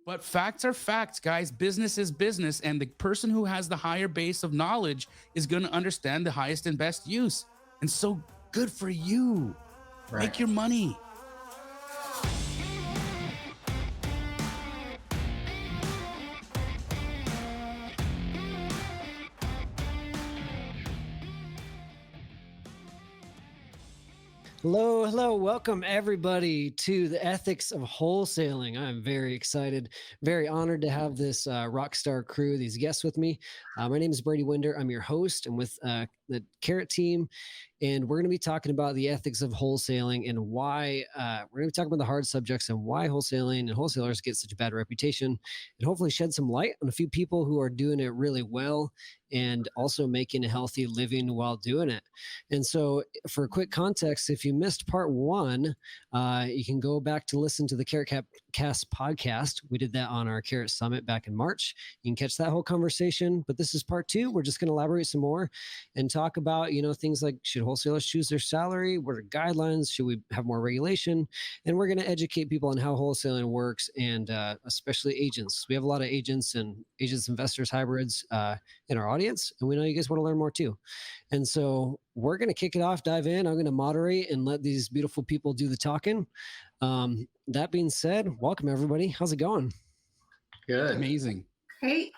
But facts are facts, guys. Business is business. And the person who has the higher base of knowledge is going to understand the highest and best use. And so good for you. Right. Make your money. Hello. Welcome everybody to the Ethics of Wholesaling. I'm very excited, very honored to have this rockstar crew, these guests with me. My name is Brady Winder. I'm your host. I'm with the Carrot team, and we're going to be talking about the ethics of wholesaling and why we're going to be talking about the hard subjects and why wholesaling and wholesalers get such a bad reputation, and hopefully shed some light on a few people who are doing it really well and also making a healthy living while doing it. And so for quick context, if you missed part one, you can go back to listen to the Carrot Cast podcast. We did that on our Carrot Summit back in March. You can catch that whole conversation, but this is part two. We're just going to elaborate some more and talk about, things like, should wholesalers choose their salary? What are guidelines? Should we have more regulation? And we're going to educate people on how wholesaling works, and especially agents. We have a lot of agents, investors, hybrids in our audience, and we know you guys want to learn more too. And so we're going to kick it off, dive in. I'm going to moderate and let these beautiful people do the talking. That being said, welcome everybody. How's it going? Good. Amazing. Great.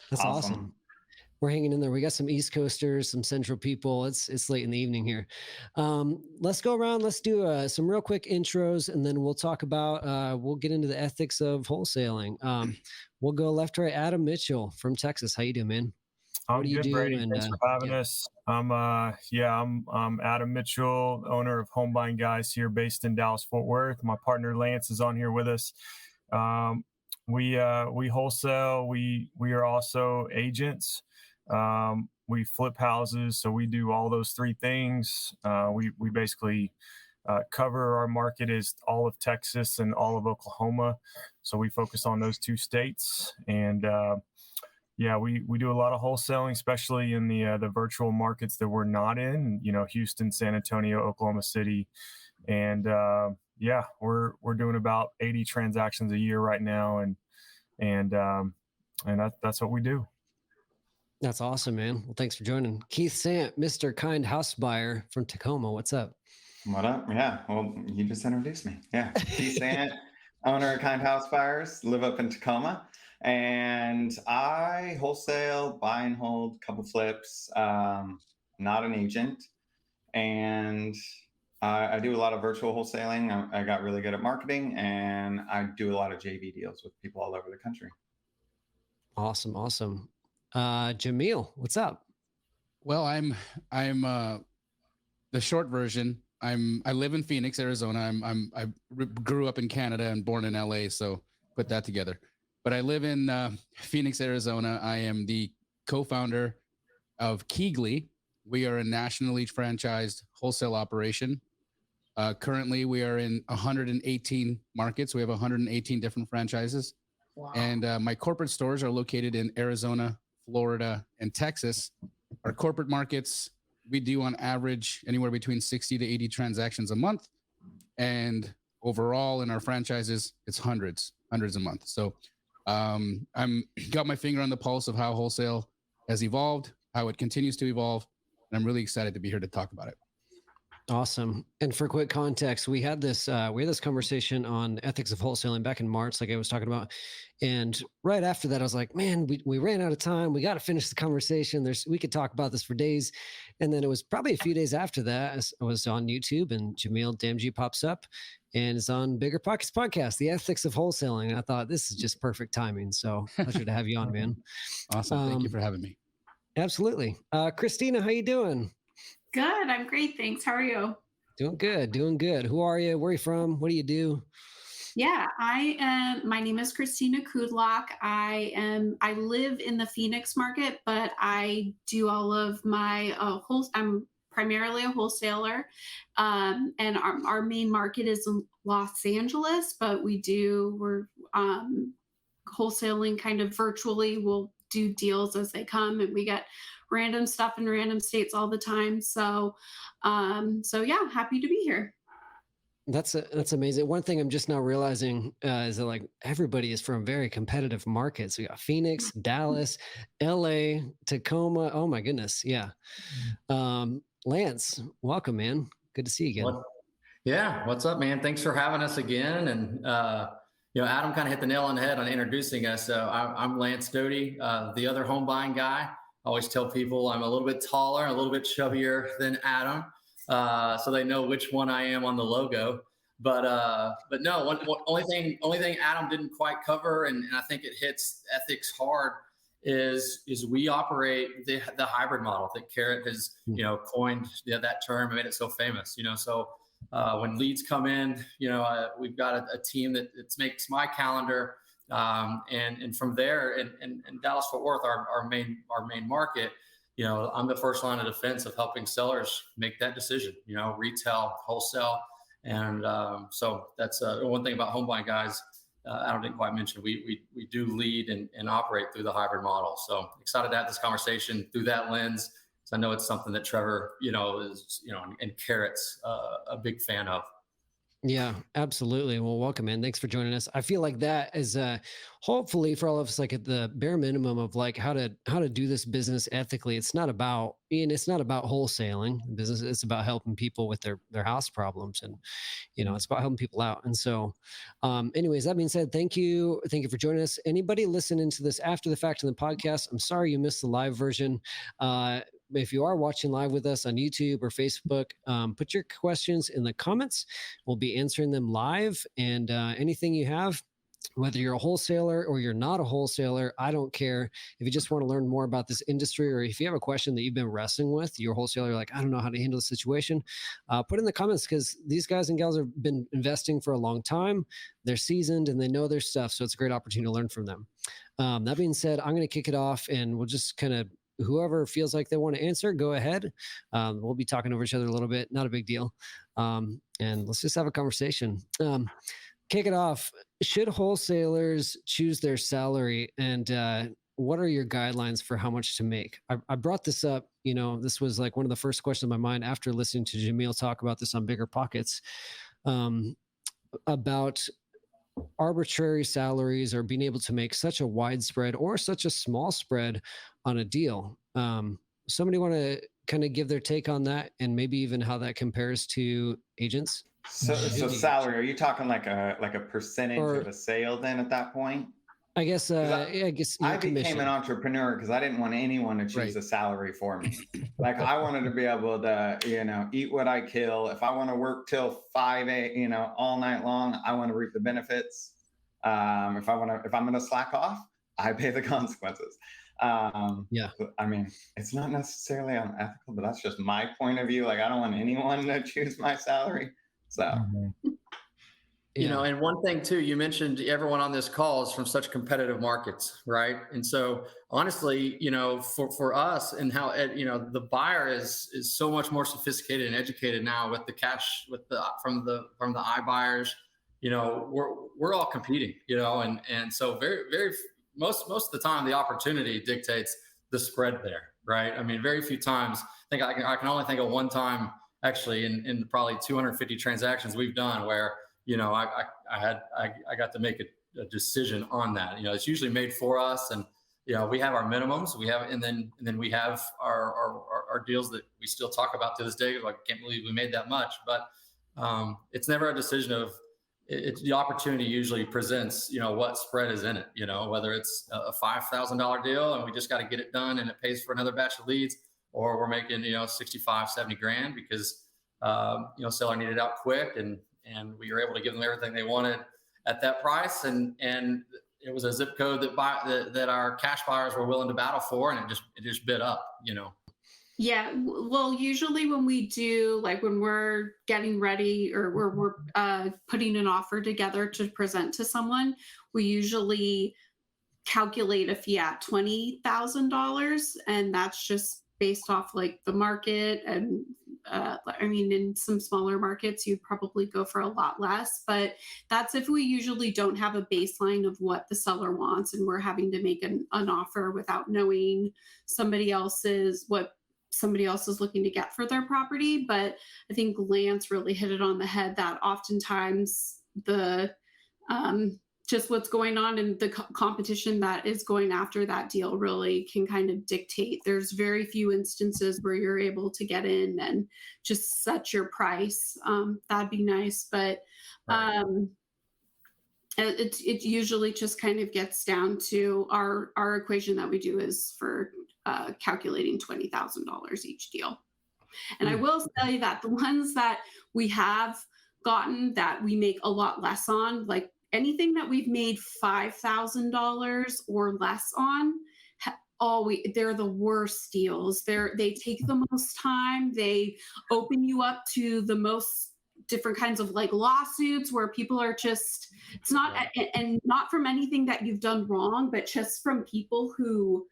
That's awesome. We're hanging in there. We got some East Coasters, some Central people. It's late in the evening here. Let's go around. Let's do some real quick intros, and then we'll talk about, we'll get into the ethics of wholesaling. We'll go left to right. Adam Mitchell from Texas. How you doing, man? I'm good, Brady. Thanks for having us. I'm Adam Mitchell, owner of Home Buying Guys here based in Dallas, Fort Worth. My partner Lance is on here with us. We wholesale. We are also agents. We flip houses. So we do all those three things. We basically cover our market is all of Texas and all of Oklahoma. So we focus on those two states. And we do a lot of wholesaling, especially in the virtual markets that we're not in, Houston, San Antonio, Oklahoma City. And we're doing about 80 transactions a year right now. And that's what we do. That's awesome, man. Well, thanks for joining. Keith Sant, Mr. Kind House Buyer from Tacoma. What's up? What up? Yeah. Well, you just introduced me. Yeah. Keith Sant, owner of Kind House Buyers, live up in Tacoma. And I wholesale, buy and hold, couple flips, not an agent. And I do a lot of virtual wholesaling. I got really good at marketing, and I do a lot of JV deals with people all over the country. Awesome. Jamil, what's up? Well, I'm the short version. I live in Phoenix, Arizona. I grew up in Canada and born in LA, so put that together. But I live in Phoenix, Arizona. I am the co-founder of Keegley. We are a nationally franchised wholesale operation. Currently, we are in 118 markets. We have 118 different franchises. Wow. And my corporate stores are located in Arizona, Florida, and Texas. Our corporate markets, we do on average anywhere between 60 to 80 transactions a month. And overall in our franchises, it's hundreds a month. So I'm got my finger on the pulse of how wholesale has evolved, how it continues to evolve. And I'm really excited to be here to talk about it. Awesome. And for quick context, we had this conversation on ethics of wholesaling back in March, like I was talking about. And right after that, I was like, man, we ran out of time. We got to finish the conversation. We could talk about this for days. And then it was probably a few days after that, I was on YouTube, and Jamil Damji pops up and it's on Bigger Pockets podcast, the ethics of wholesaling. And I thought, this is just perfect timing. So pleasure to have you on, man. Awesome. Thank you for having me. Absolutely. Christina, how you doing? Good. I'm great. Thanks. How are you? Doing good. Who are you? Where are you from? What do you do? Yeah, my name is Christina Kudlock. I live in the Phoenix market, but I do all of my I'm primarily a wholesaler. And our main market is in Los Angeles, but we're wholesaling kind of virtually. We'll do deals as they come, and we get random stuff in random states all the time. So yeah, happy to be here. That's amazing. One thing I'm just now realizing is that like everybody is from very competitive markets. We got Phoenix, Dallas, LA, Tacoma. Oh my goodness. Yeah. Lance, welcome, man. Good to see you again. Yeah. What's up, man? Thanks for having us again. And, Adam kind of hit the nail on the head on introducing us. So I'm Lance Doty, the other home buying guy. I always tell people I'm a little bit taller, a little bit chubbier than Adam. So they know which one I am on the logo. But no, only thing Adam didn't quite cover, and I think it hits ethics hard, is we operate the hybrid model that Carrot has coined that term and made it so famous. So when leads come in, we've got a team that makes my calendar, and from there, in Dallas Fort Worth, our main market. I'm the first line of defense of helping sellers make that decision, retail, wholesale. And so that's one thing about home buying guys. Adam didn't quite mention, we do lead and operate through the hybrid model. So excited to have this conversation through that lens. So I know it's something that Trevor, is, and Carrot's a big fan of. Yeah, absolutely. Well, welcome, man. Thanks for joining us. I feel like that is hopefully for all of us, like at the bare minimum of like how to do this business ethically. It's not about wholesaling business. It's about helping people with their house problems, and it's about helping people out. And so, anyways, that being said, thank you for joining us. Anybody listening to this after the fact in the podcast, I'm sorry you missed the live version. If you are watching live with us on YouTube or Facebook, put your questions in the comments. We'll be answering them live. And anything you have, whether you're a wholesaler or you're not a wholesaler, I don't care. If you just want to learn more about this industry, or if you have a question that you've been wrestling with, you're a wholesaler, like, I don't know how to handle the situation, put in the comments, because these guys and gals have been investing for a long time. They're seasoned and they know their stuff. So it's a great opportunity to learn from them. That being said, I'm going to kick it off, and we'll just kind of, whoever feels like they want to answer, go ahead. We'll be talking over each other a little bit, not a big deal. And let's just have a conversation. Kick it off. Should wholesalers choose their salary, and what are your guidelines for how much to make? I brought this up, this was like one of the first questions in my mind after listening to Jamil talk about this on Bigger Pockets, about arbitrary salaries, or being able to make such a wide spread or such a small spread on a deal. Somebody want to kind of give their take on that, and maybe even how that compares to agents? So salary, are you talking like a percentage of a sale then at that point? I guess I became an entrepreneur because I didn't want anyone to choose a salary for me. Like I wanted to be able to, eat what I kill. If I want to work till 5 a.m., all night long, I want to reap the benefits. If I'm going to slack off, I pay the consequences. Yeah. I mean, it's not necessarily unethical, but that's just my point of view. Like I don't want anyone to choose my salary. So. And one thing too, you mentioned everyone on this call is from such competitive markets, right? And so honestly, for us, and how, the buyer is so much more sophisticated and educated now with the cash, from the iBuyers, we're all competing, and so very most of the time the opportunity dictates the spread there, right? I mean, very few times. I think I can only think of one time actually in probably 250 transactions we've done where I got to make a decision on that. It's usually made for us, and we have our minimums, and then we have our deals that we still talk about to this day. Like, I can't believe we made that much, but it's never a decision of. It's the opportunity usually presents, what spread is in it. Whether it's a $5,000 deal and we just got to get it done and it pays for another batch of leads, or we're making 65, 70 grand because seller needed it out quick, and we were able to give them everything they wanted at that price, and it was a zip code that our cash buyers were willing to battle for, and it just bid up. Yeah, well, usually when we do, like when we're getting ready or we're putting an offer together to present to someone, we usually calculate a fee at $20,000, and that's just based off like the market. And in some smaller markets, you'd probably go for a lot less, but that's if we usually don't have a baseline of what the seller wants, and we're having to make an offer without knowing somebody else's, what somebody else is looking to get for their property. But I think Lance really hit it on the head that oftentimes the just what's going on in the competition that is going after that deal really can kind of dictate. There's very few instances where you're able to get in and just set your price. That'd be nice, but it usually just kind of gets down to our equation that we do is for calculating $20,000 each deal. And I will tell you that the ones that we have gotten that we make a lot less on, like anything that we've made $5,000 or less on, they're the worst deals. They take the most time. They open you up to the most different kinds of like lawsuits where people are just, it's not, and not from anything that you've done wrong, but just from people who,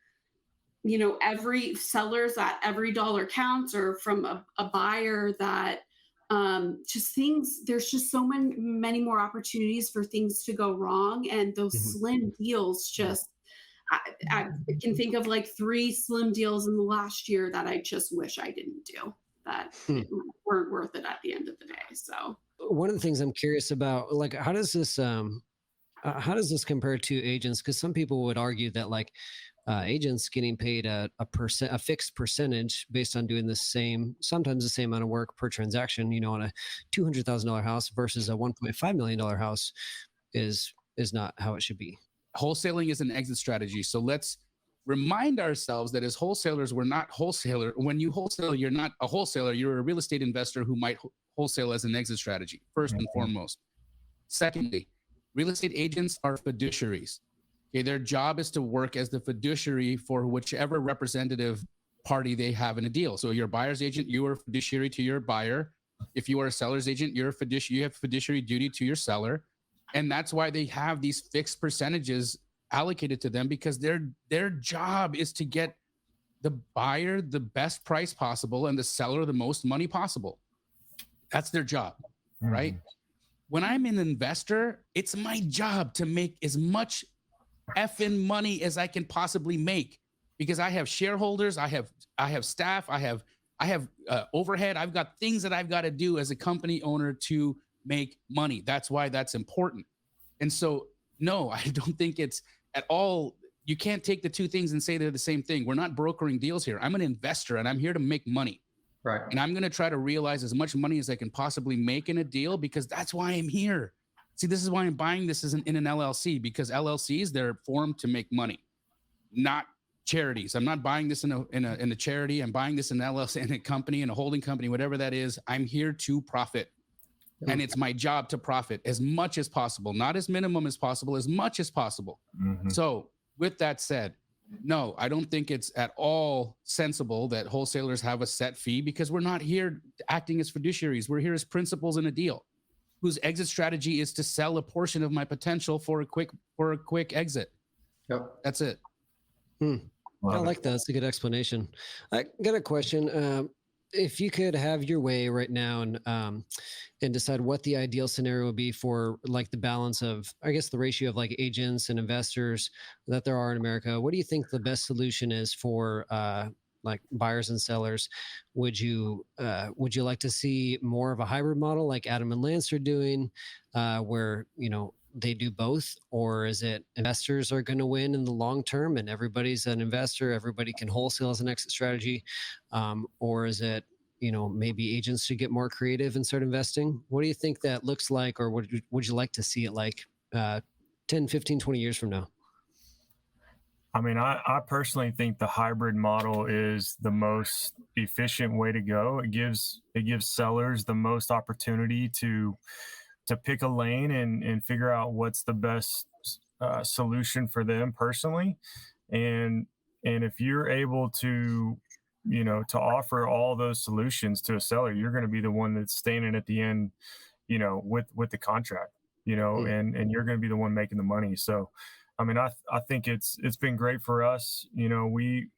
you know, every sellers that every dollar counts, or from a buyer that just things, there's just so many more opportunities for things to go wrong. And those slim deals just, I can think of like 3 slim deals in the last year that I just wish I didn't do, that weren't worth it at the end of the day. So one of the things I'm curious about, like, how does this compare to agents? Because some people would argue that like agents getting paid a fixed percentage based on doing sometimes the same amount of work per transaction, you know, on a $200,000 house versus a $1.5 million house is not how it should be. Wholesaling is an exit strategy. So let's remind ourselves that as wholesalers, we're not wholesaler. When you wholesale, you're not a wholesaler. You're a real estate investor who might wholesale as an exit strategy, first and foremost. Secondly, real estate agents are fiduciaries. Okay, their job is to work as the fiduciary for whichever representative party they have in a deal. So you're a buyer's agent, you are a fiduciary to your buyer. If you are a seller's agent, you have fiduciary duty to your seller. And that's why they have these fixed percentages allocated to them, because their job is to get the buyer the best price possible and the seller the most money possible. That's their job, right? When I'm an investor, it's my job to make as much effing money as I can possibly make, because I have shareholders, I have staff, I have overhead. I've got things that I've got to do as a company owner to make money. That's why that's important. And so, no, I don't think it's at all. You can't take the two things and say they're the same thing. We're not brokering deals here. I'm an investor and I'm here to make money. Right. And I'm going to try to realize as much money as I can possibly make in a deal, because that's why I'm here. See, this is why I'm buying this in an LLC, because LLCs, they're formed to make money, not charities. I'm not buying this in a charity. I'm buying this in an LLC, in a company, in a holding company, whatever that is. I'm here to profit. And it's my job to profit as much as possible, not as minimum as possible, as much as possible. So with that said, no, I don't think it's at all sensible that wholesalers have a set fee, because we're not here acting as fiduciaries. We're here as principals in a deal whose exit strategy is to sell a portion of my potential for a quick exit. Yep. That's it. I like that. That's a good explanation. I got a question. If you could have your way right now and decide what the ideal scenario would be for like the balance of, I guess, the ratio of like agents and investors that there are in America, what do you think the best solution is for like buyers and sellers? Would you like to see more of a hybrid model like Adam and Lance are doing, where, you know, they do both? Or is it investors are going to win in the long term and everybody's an investor, everybody can wholesale as an exit strategy? Or is it, you know, maybe agents should get more creative and start investing? What do you think that looks like, or would you like to see it like 10, 15, 20 years from now? I mean, I personally think the hybrid model is the most efficient way to go. It gives sellers the most opportunity to pick a lane and figure out what's the best solution for them personally. And if you're able to, you know, to offer all those solutions to a seller, you're going to be the one that's standing at the end, you know, with the contract, you know, and you're going to be the one making the money. So, I mean, I think it's been great for us. You know, we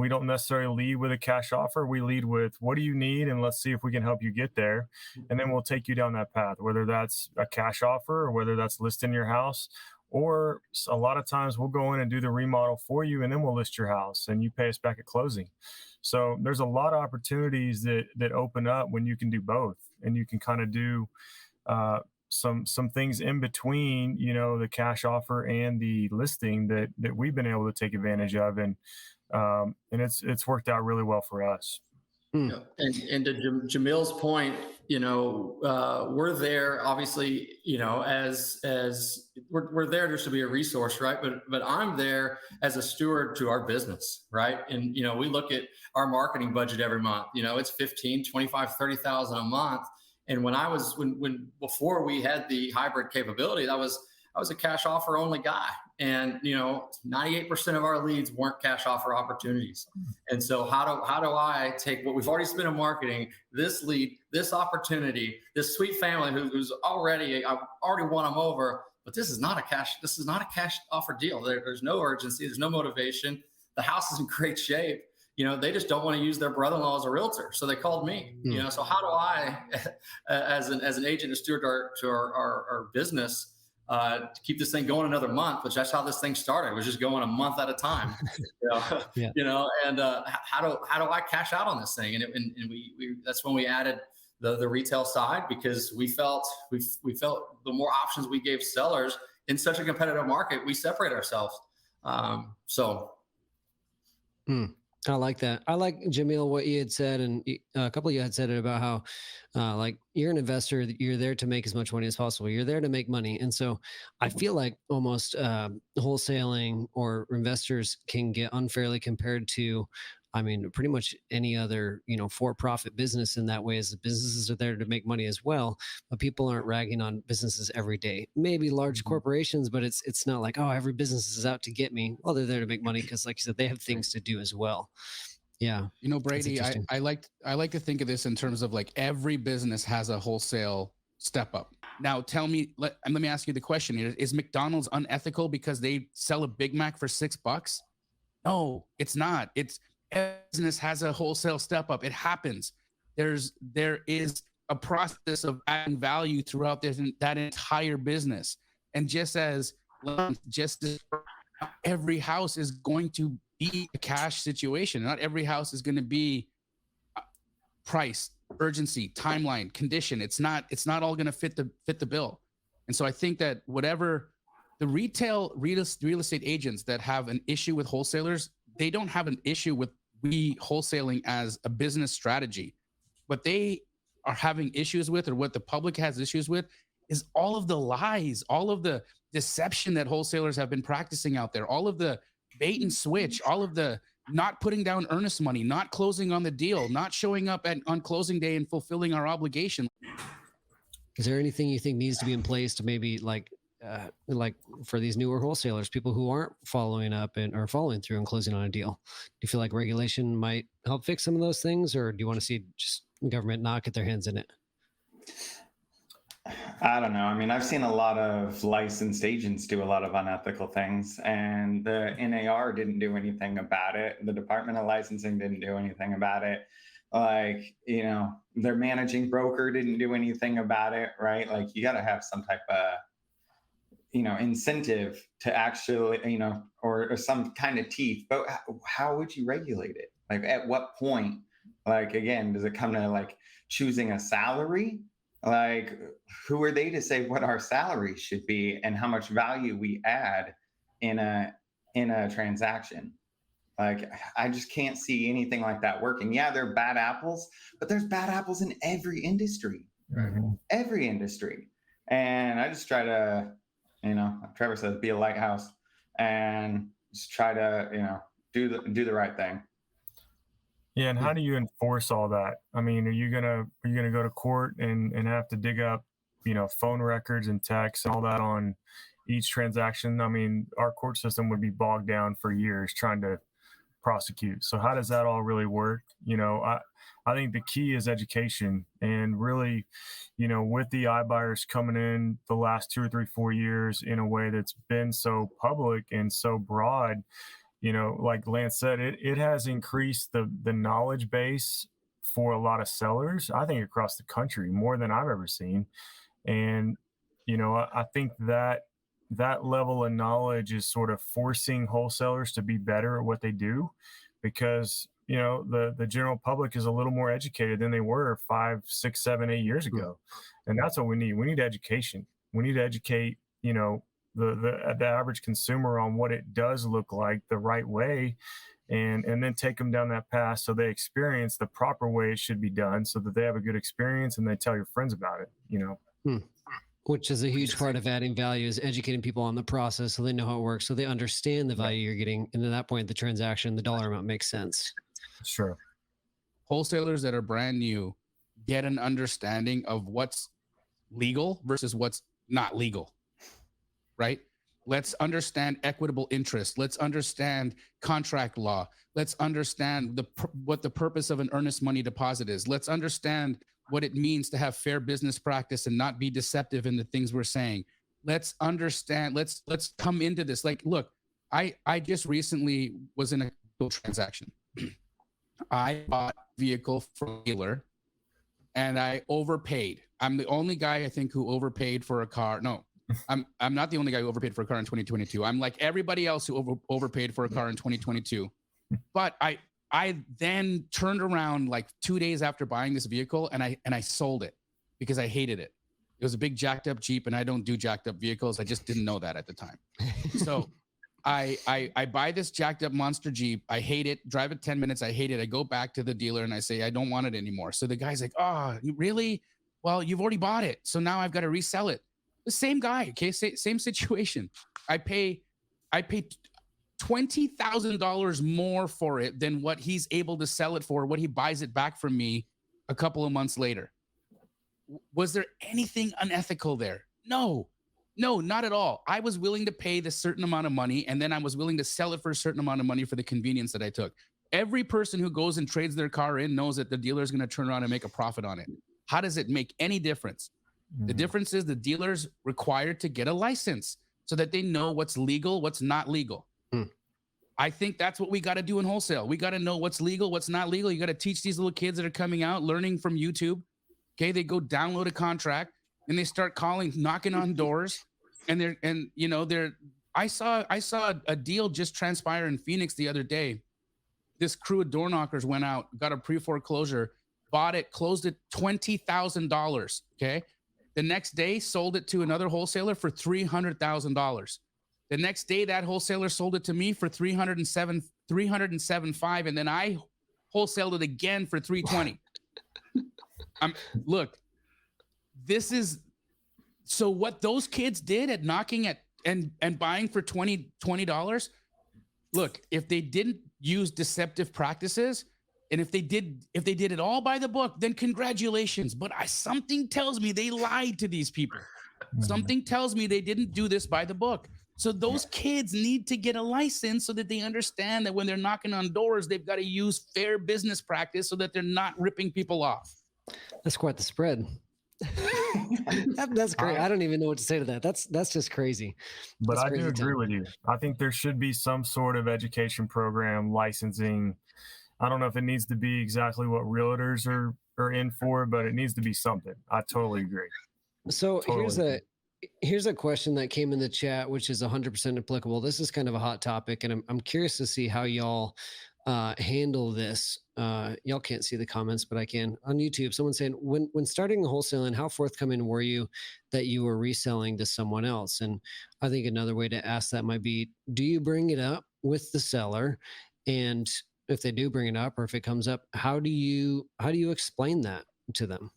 don't necessarily lead with a cash offer. We lead with, what do you need? And let's see if we can help you get there. And then we'll take you down that path, whether that's a cash offer or whether that's listing your house or a lot of times we'll go in and do the remodel for you, and then we'll list your house and you pay us back at closing. So there's a lot of opportunities that open up when you can do both, and you can kind of do some things in between, the cash offer and the listing that we've been able to take advantage of, and it's worked out really well for us. Yeah. And to Jamil's point, we're there obviously, as we're there just to be a resource, right? But I'm there as a steward to our business, right? And we look at our marketing budget every month. It's 15, 25, 30,000 a month. And when before we had the hybrid capability, I was a cash offer only guy. And 98% of our leads weren't cash offer opportunities. And so how do I take what we've already spent in marketing, this lead, this opportunity, this sweet family who's already, I've already won them over, but this is not a cash offer deal. There's no urgency, there's no motivation. The house is in great shape. They just don't want to use their brother-in-law as a realtor. So they called me, so how do I, as an agent and steward to our business, to keep this thing going another month, which that's how this thing started. It was just going a month at a time, and how do I cash out on this thing? And we that's when we added the retail side, because we felt the more options we gave sellers in such a competitive market, we separate ourselves. I like that. I like, Jamil, what you had said, and a couple of you had said it about how, like, you're an investor, you're there to make as much money as possible. You're there to make money. And so I feel like almost wholesaling or investors can get unfairly compared to, pretty much any other, for-profit business in that way, as the businesses are there to make money as well. But people aren't ragging on businesses every day. Maybe large corporations, but it's not like, oh, every business is out to get me. Well, they're there to make money because, like you said, they have things to do as well. Yeah. Brady, I like to think of this in terms of, like, every business has a wholesale step up. Now tell me, let me ask you the question here. Is McDonald's unethical because they sell a Big Mac for $6? No, it's not. Every business has a wholesale step up. It happens. There is a process of adding value throughout that entire business. And just as every house is going to be a cash situation. Not every house is going to be price, urgency, timeline, condition. It's not all going to fit the bill. And so I think that whatever the real estate agents that have an issue with wholesalers, they don't have an issue with wholesaling as a business strategy. What they are having issues with, or what the public has issues with, is all of the lies, all of the deception that wholesalers have been practicing out there, all of the bait and switch, all of the not putting down earnest money, not closing on the deal, not showing up on closing day and fulfilling our obligation. Is there anything you think needs to be in place to maybe like for these newer wholesalers, people who aren't following up or following through and closing on a deal? Do you feel like regulation might help fix some of those things, or do you want to see just government not get their hands in it? I don't know. I've seen a lot of licensed agents do a lot of unethical things, and the NAR didn't do anything about it. The Department of Licensing didn't do anything about it. Their managing broker didn't do anything about it, right? Like, you got to have some type of incentive to actually, or some kind of teeth. But how would you regulate it? Like, at what point? Like, again, does it come to, like, choosing a salary? Like, who are they to say what our salary should be and how much value we add in a transaction? Like, I just can't see anything like that working. Yeah, they're bad apples, but there's bad apples in every industry. Mm-hmm. Every industry. And I just try to, Trevor says, be a lighthouse, and just try to, do the right thing. Yeah, and how do you enforce all that? Are you gonna go to court and have to dig up, phone records and texts and all that on each transaction? Our court system would be bogged down for years trying to prosecute. So how does that all really work? I think the key is education, and really, with the iBuyers coming in the last 2 or 3, 4 years in a way that's been so public and so broad, like Lance said, it has increased the knowledge base for a lot of sellers, I think, across the country, more than I've ever seen. And, I think that that level of knowledge is sort of forcing wholesalers to be better at what they do, because the general public is a little more educated than they were 5, 6, 7, 8 years ago. And that's what we need education. We need to educate the average consumer on what it does look like the right way, and then take them down that path so they experience the proper way it should be done, so that they have a good experience and they tell your friends about it. Which is a huge part of adding value, is educating people on the process so they know how it works, so they understand the value you're getting. And at that point, the transaction, the dollar amount makes sense. Sure. Wholesalers that are brand new get an understanding of what's legal versus what's not legal, right? Let's understand equitable interest. Let's understand contract law. Let's understand what the purpose of an earnest money deposit is. Let's understand what it means to have fair business practice and not be deceptive in the things we're saying. Let's understand, let's come into this. Like, look, I just recently was in a transaction. I bought a vehicle from a dealer and I overpaid. I'm the only guy, I think, who overpaid for a car. No, I'm not the only guy who overpaid for a car in 2022. I'm like everybody else who overpaid for a car in 2022. But I then turned around like 2 days after buying this vehicle and I sold it because I hated it. It was a big jacked up Jeep and I don't do jacked up vehicles. I just didn't know that at the time. So I buy this jacked up monster Jeep. I hate it. Drive it 10 minutes. I hate it. I go back to the dealer and I say, I don't want it anymore. So the guy's like, oh, you really? Well, you've already bought it. So now I've got to resell it. The same guy. Okay. Same situation. I pay $20,000 more for it than what he's able to sell it for, what he buys it back from me a couple of months later. Was there anything unethical there? No, not at all. I was willing to pay this certain amount of money, and then I was willing to sell it for a certain amount of money for the convenience that I took. Every person who goes and trades their car in knows that the dealer is going to turn around and make a profit on it. How does it make any difference? The difference is the dealer's required to get a license so that they know what's legal, what's not legal. I think that's what we got to do in wholesale. We got to know what's legal, what's not legal. You got to teach these little kids that are coming out, learning from YouTube. Okay, they go download a contract and they start calling, knocking on doors, I saw a deal just transpire in Phoenix the other day. This crew of door knockers went out, got a pre-foreclosure, bought it, closed it, $20,000. Okay, the next day sold it to another wholesaler for $300,000. The next day, that wholesaler sold it to me for $307,500, and then I wholesaled it again for $320,000. Look, this is so what those kids did at knocking at and buying for $20. Look, if they didn't use deceptive practices, and if they did it all by the book, then congratulations. But something tells me they lied to these people. Something tells me they didn't do this by the book. So those kids need to get a license so that they understand that when they're knocking on doors, they've got to use fair business practice so that they're not ripping people off. That's quite the spread. That's great. I don't even know what to say to that. That's just crazy. But That's I crazy do agree with you. I think there should be some sort of education program, licensing. I don't know if it needs to be exactly what realtors are in for, but it needs to be something. I totally agree. So Totally. here's a question that came in the chat, which is 100% applicable. This is kind of a hot topic, and I'm curious to see how y'all handle this. Y'all can't see the comments, but I can on YouTube. Someone saying, when starting wholesaling, how forthcoming were you that you were reselling to someone else? And I think another way to ask that might be, do you bring it up with the seller? And if they do bring it up, or if it comes up, how do you explain that to them?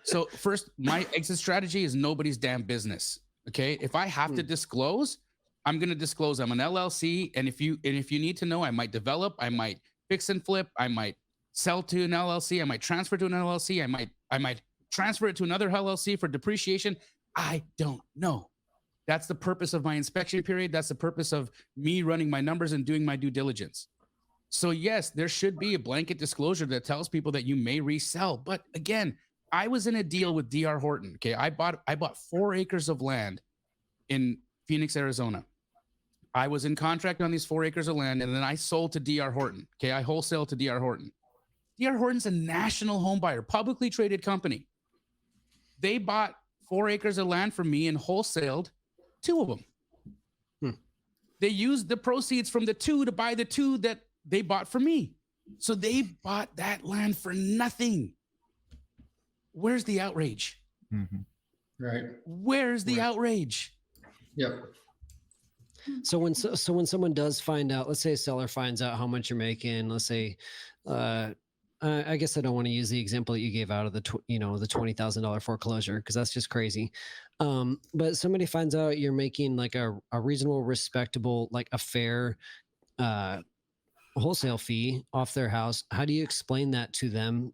So first, my exit strategy is nobody's damn business. Okay. If I have to disclose, I'm going to disclose. I'm an LLC. And if you need to know, I might develop, I might fix and flip, I might sell to an LLC, I might transfer to an LLC, I might transfer it to another LLC for depreciation. I don't know. That's the purpose of my inspection period. That's the purpose of me running my numbers and doing my due diligence. So yes, there should be a blanket disclosure that tells people that you may resell. But again, I was in a deal with DR Horton. Okay. I bought 4 acres of land in Phoenix, Arizona. I was in contract on these 4 acres of land, and then I sold to DR Horton. Okay. I wholesaled to DR Horton. DR Horton's a national home buyer, publicly traded company. They bought 4 acres of land from me and wholesaled 2 of them. they used the proceeds from the 2 to buy the 2 that they bought from me. So they bought that land for nothing. Where's the outrage? Right. Where's the outrage? Yep. So when someone does find out, let's say a seller finds out how much you're making, let's say, I guess I don't want to use the example that you gave out of the the $20,000 foreclosure, because that's just crazy. But somebody finds out you're making like a reasonable, respectable, like a fair wholesale fee off their house. How do you explain that to them?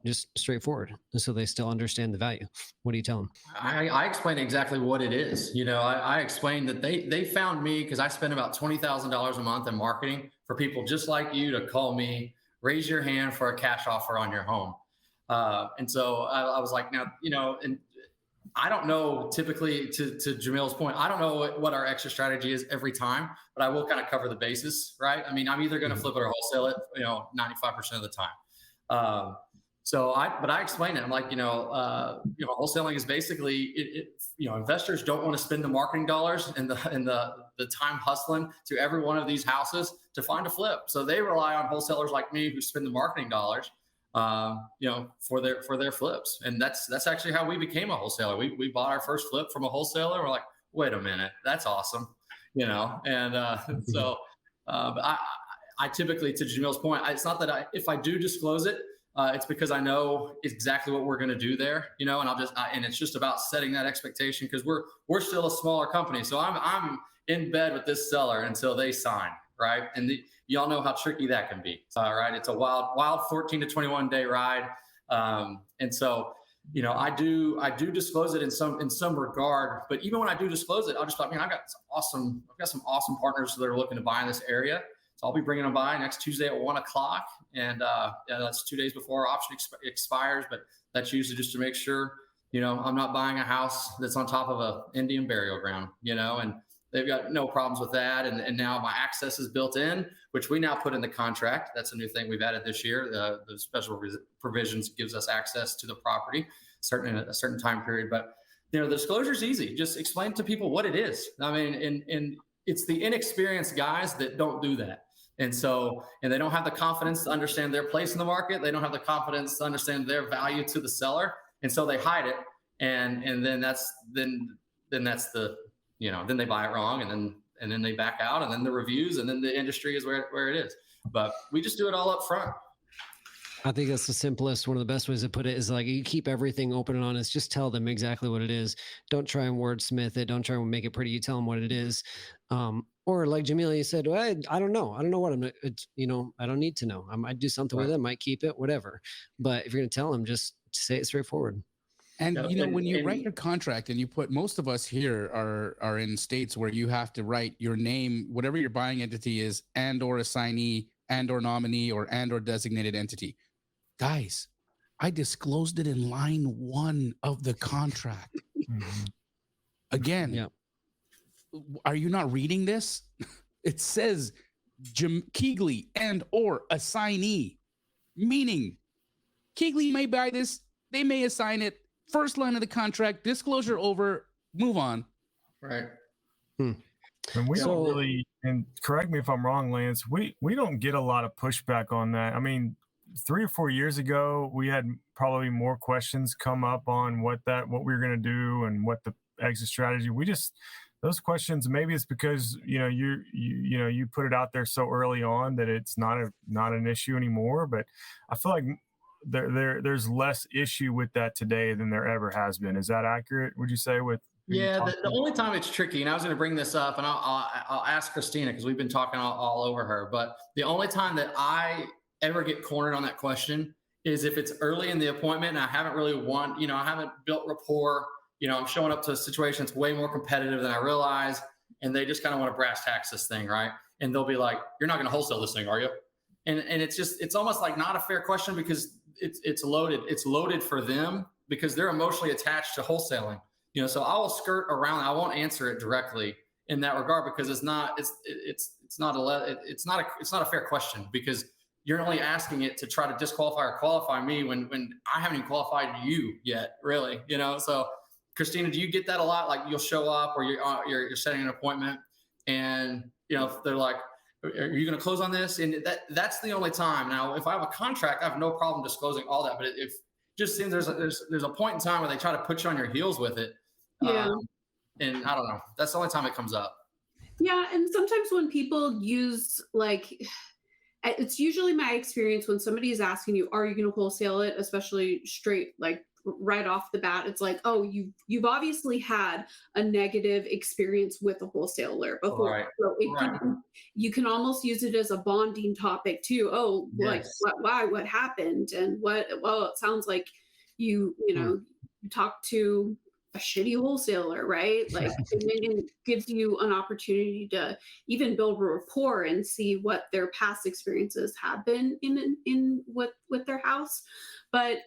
Just straightforward, so they still understand the value. What do you tell them? I explain exactly what it is. I explained that they found me because I spend about $20,000 a month in marketing for people just like you to call me, raise your hand for a cash offer on your home. And so I was like, now, and I don't know, typically to Jamil's point, I don't know what our exit strategy is every time, but I will kind of cover the basis, right? I mean, I'm either going to flip it or wholesale it, 95% of the time. But I explained it. I'm like, wholesaling is basically, investors don't want to spend the marketing dollars and the time hustling to every one of these houses to find a flip. So they rely on wholesalers like me who spend the marketing dollars, for their flips. And that's actually how we became a wholesaler. We bought our first flip from a wholesaler. We're like, wait a minute, that's awesome. But I typically, to Jamil's point, it's not that if I do disclose it, it's because I know exactly what we're going to do there, and and it's just about setting that expectation, because we're still a smaller company. So I'm in bed with this seller until they sign, right? And y'all know how tricky that can be, right? It's a wild 14 to 21 day ride. And so, I do disclose it in some regard, but even when I do disclose it, I'll just I've got some awesome partners that are looking to buy in this area. So I'll be bringing them by next Tuesday at 1:00. And that's 2 days before our option expires, but that's usually just to make sure, I'm not buying a house that's on top of a Indian burial ground, and they've got no problems with that. And now my access is built in, which we now put in the contract. That's a new thing we've added this year. The special provisions gives us access to the property, in a certain time period. But, the disclosure is easy. Just explain to people what it is. I mean, and it's the inexperienced guys that don't do that. And they don't have the confidence to understand their place in the market. They don't have the confidence to understand their value to the seller. And so they hide it. And then that's the, then they buy it wrong, and then they back out, and then the reviews, and then the industry is where it is. But we just do it all up front. I think that's the simplest, one of the best ways to put it is like, you keep everything open and honest. Just tell them exactly what it is. Don't try and wordsmith it. Don't try and make it pretty. You tell them what it is. Or like Jamil, you said, well, I don't know. I don't know what I don't need to know. I might do something with it, might keep it, whatever. But if you're going to tell them, just say it straightforward. And when you write your contract, and you put, most of us here are in states where you have to write your name, whatever your buying entity is, and or assignee, and or nominee, or designated entity. Guys, I disclosed it in line 1 of the contract. Again. Yeah. Are you not reading this? It says Keegley and or assignee, meaning Keegley may buy this, they may assign it. First line of the contract, disclosure over, move on. Right. And we don't really, and correct me if I'm wrong, Lance, we don't get a lot of pushback on that. I mean, 3 or 4 years ago, we had probably more questions come up on what we were going to do and what the exit strategy. Those questions, maybe it's because you put it out there so early on that it's not an issue anymore. But I feel like there's less issue with that today than there ever has been. Is that accurate? Would you say? Yeah, the only time it's tricky, and I was going to bring this up, and I'll ask Christina because we've been talking all over her. But the only time that I ever get cornered on that question is if it's early in the appointment and I haven't really I haven't built rapport. I'm showing up to a situation that's way more competitive than I realize, and they just kind of want to brass tacks this thing, right? And they'll be like, "You're not going to wholesale this thing, are you?" And it's almost like not a fair question, because it's loaded. It's loaded for them because they're emotionally attached to wholesaling. So I will skirt around. I won't answer it directly in that regard, because it's not a fair question, because you're only asking it to try to disqualify or qualify me when I haven't even qualified you yet, really. So. Christina, do you get that a lot? Like, you'll show up, or you're setting an appointment, and they're like, are you going to close on this? And that's the only time. Now, if I have a contract, I have no problem disclosing all that. But if just seems there's a point in time where they try to put you on your heels with it. Yeah. And I don't know. That's the only time it comes up. Yeah. And sometimes when people use it's usually my experience when somebody is asking you, are you going to wholesale it? Especially straight, like right off the bat, it's like, oh, you've obviously had a negative experience with a wholesaler before. Right. So you can almost use it as a bonding topic too. Oh, yes. Like what happened? And well, it sounds like you talked to a shitty wholesaler, right? Like, and it gives you an opportunity to even build a rapport and see what their past experiences have been in with their house. But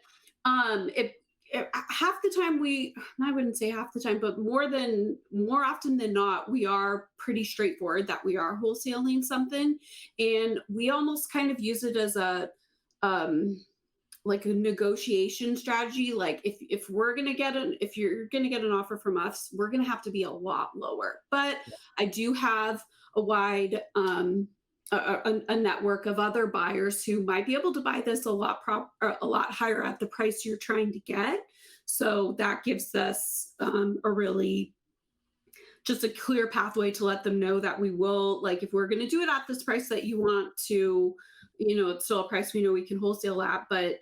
half the time I wouldn't say half the time, but more often than not, we are pretty straightforward that we are wholesaling something, and we almost kind of use it as a like a negotiation strategy. Like if you're going to get an offer from us, we're going to have to be a lot lower. But I do have a wide a network of other buyers who might be able to buy this a lot higher at the price you're trying to get. So that gives us a really just a clear pathway to let them know that we will, like, if we're going to do it at this price that you want to, it's still a price we know we can wholesale at, but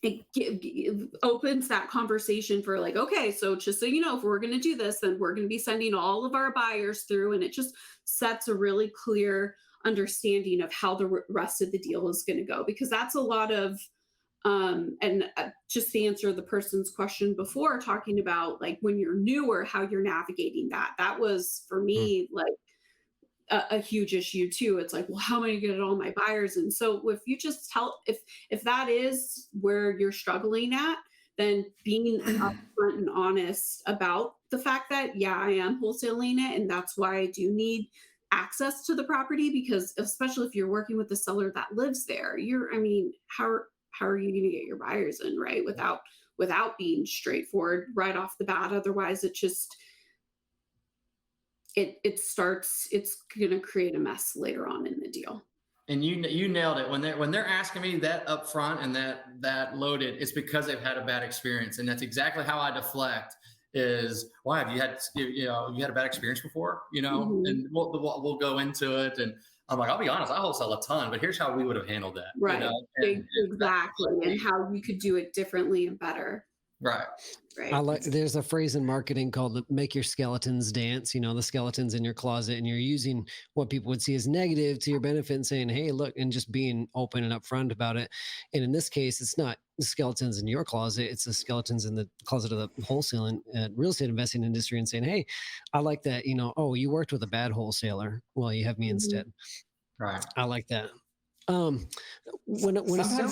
it opens that conversation for like, okay, so just so you know, if we're going to do this, then we're going to be sending all of our buyers through, and it just sets a really clear understanding of how the rest of the deal is going to go, because that's a lot of just to answer the person's question before, talking about like when you're newer, how you're navigating that was for me like a huge issue too. It's like, well, how am I going to get all my buyers? And so if you just if that is where you're struggling at, then being upfront and honest about the fact that, yeah, I am wholesaling it, and that's why I do need access to the property, because especially if you're working with the seller that lives there, how are you going to get your buyers in, right? Without being straightforward right off the bat. Otherwise it just, it's going to create a mess later on in the deal. And you nailed it. When they're asking me that up front and that loaded, it's because they've had a bad experience. And that's exactly how I deflect is, why have you had a bad experience before, Mm-hmm. and we'll go into it. And I'm like, I'll be honest, I wholesale a ton, but here's how we would have handled that. Right. Exactly. And how you could do it differently and better. Right. There's a phrase in marketing called make your skeletons dance, the skeletons in your closet, and you're using what people would see as negative to your benefit and saying, hey, look, and just being open and upfront about it. And in this case, it's not the skeletons in your closet, it's the skeletons in the closet of the wholesaling real estate investing industry, and saying, hey, I like that, oh, you worked with a bad wholesaler. Well, you have me instead. Right. I like that. Sometimes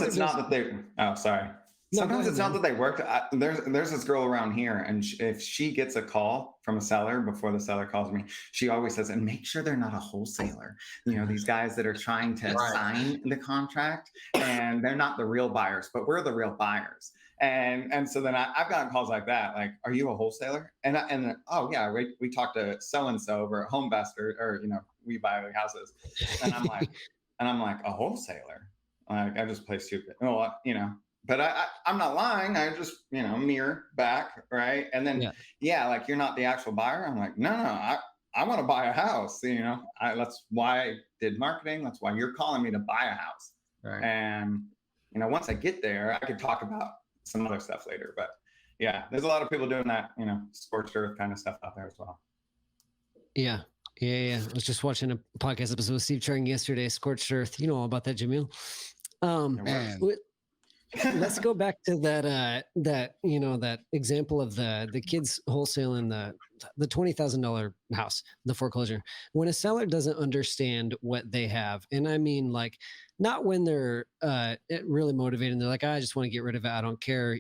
it's not that they, oh, sorry. Sometimes it's not that they worked. There's this girl around here, and if she gets a call from a seller before the seller calls me, she always says, and make sure they're not a wholesaler. These guys that are trying to sign the contract, and they're not the real buyers, but we're the real buyers. And so then I've gotten calls like that, like, are you a wholesaler? And oh yeah, we talked to so-and-so over at Homebest, or we buy the houses. And I'm like, a wholesaler? Like, I just play stupid. Well, but I'm not lying. I just, mirror back, right? And then, like, you're not the actual buyer. I'm like, no, I want to buy a house. That's why I did marketing. That's why you're calling me to buy a house. Right. And, once I get there, I could talk about some other stuff later. But yeah, there's a lot of people doing that, scorched earth kind of stuff out there as well. Yeah. I was just watching a podcast episode with Steve Charing yesterday, Scorched Earth. You know all about that, Jamil. Let's go back to that example of the kids wholesaling the $20,000 house, the foreclosure. When a seller doesn't understand what they have, and I mean, like, not when they're really motivated and they're like, I just want to get rid of it, I don't care,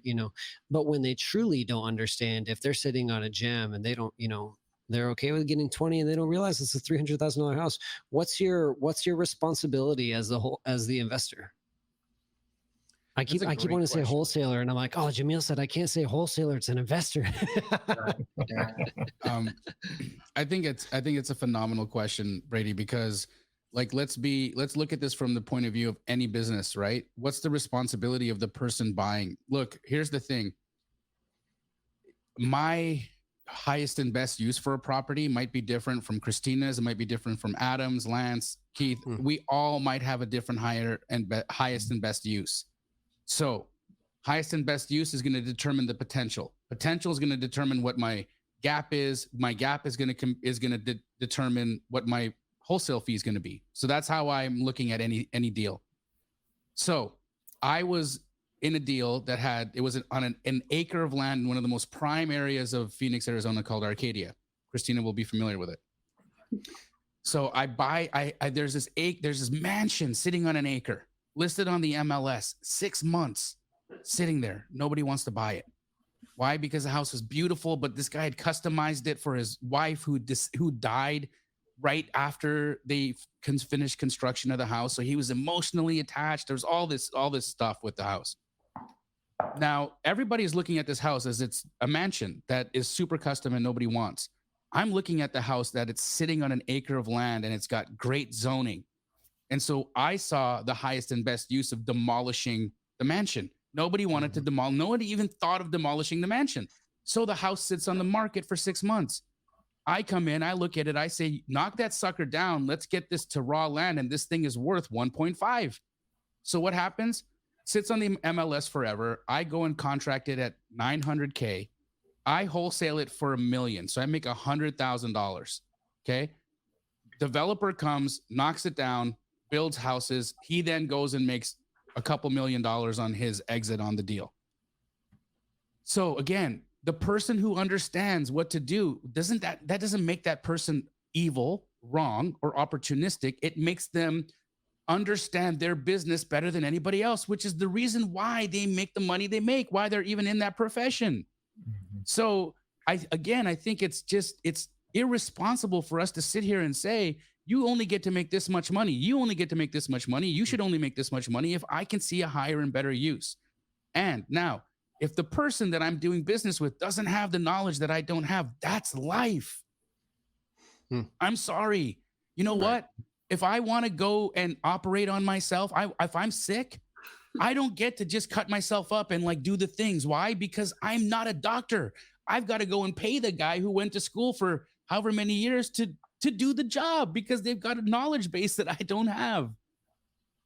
but when they truly don't understand, if they're sitting on a gem and they don't, they're okay with getting 20 and they don't realize it's a $300,000 house. What's your responsibility as the investor? I keep wanting to say wholesaler, and I'm like, oh, Jamil said I can't say wholesaler; it's an investor. Yeah. I think it's a phenomenal question, Brady, because like let's look at this from the point of view of any business, right? What's the responsibility of the person buying? Look, here's the thing. My highest and best use for a property might be different from Christina's. It might be different from Adam's, Lance, Keith. We all might have a different highest and best use. So highest and best use is going to determine the potential. Potential is going to determine what my gap is. My gap is going to determine what my wholesale fee is going to be. So that's how I'm looking at any deal. So I was in a deal that it was on an acre of land in one of the most prime areas of Phoenix, Arizona, called Arcadia. Christina will be familiar with it. So there's this mansion sitting on an acre, listed on the MLS, 6 months sitting there. Nobody wants to buy it. Why? Because the house was beautiful, but this guy had customized it for his wife who died right after they finished construction of the house. So he was emotionally attached. There's all this stuff with the house. Now, everybody's looking at this house as it's a mansion that is super custom and nobody wants. I'm looking at the house that it's sitting on an acre of land and it's got great zoning. And so I saw the highest and best use of demolishing the mansion. Nobody wanted to demolish. Nobody even thought of demolishing the mansion. So the house sits on the market for 6 months. I come in, I look at it, I say, knock that sucker down. Let's get this to raw land. And this thing is worth 1.5. So what happens? Sits on the MLS forever. I go and contract it at $900K. I wholesale it for $1 million. So I make $100,000. Okay. Developer comes, knocks it down, builds houses. He then goes and makes a couple $1 million on his exit on the deal. So again, the person who understands what to do doesn't make that person evil, wrong, or opportunistic. It makes them understand their business better than anybody else, which is the reason why they make the money they make, why they're even in that profession. So I think it's irresponsible for us to sit here and say, you only get to make this much money. You only get to make this much money. You should only make this much money if I can see a higher and better use. And now, if the person that I'm doing business with doesn't have the knowledge that I don't have, that's life. I'm sorry. You know what? If I want to go and operate on myself, if I'm sick, I don't get to just cut myself up and like do the things. Why? Because I'm not a doctor. I've got to go and pay the guy who went to school for however many years to do the job because they've got a knowledge base that I don't have.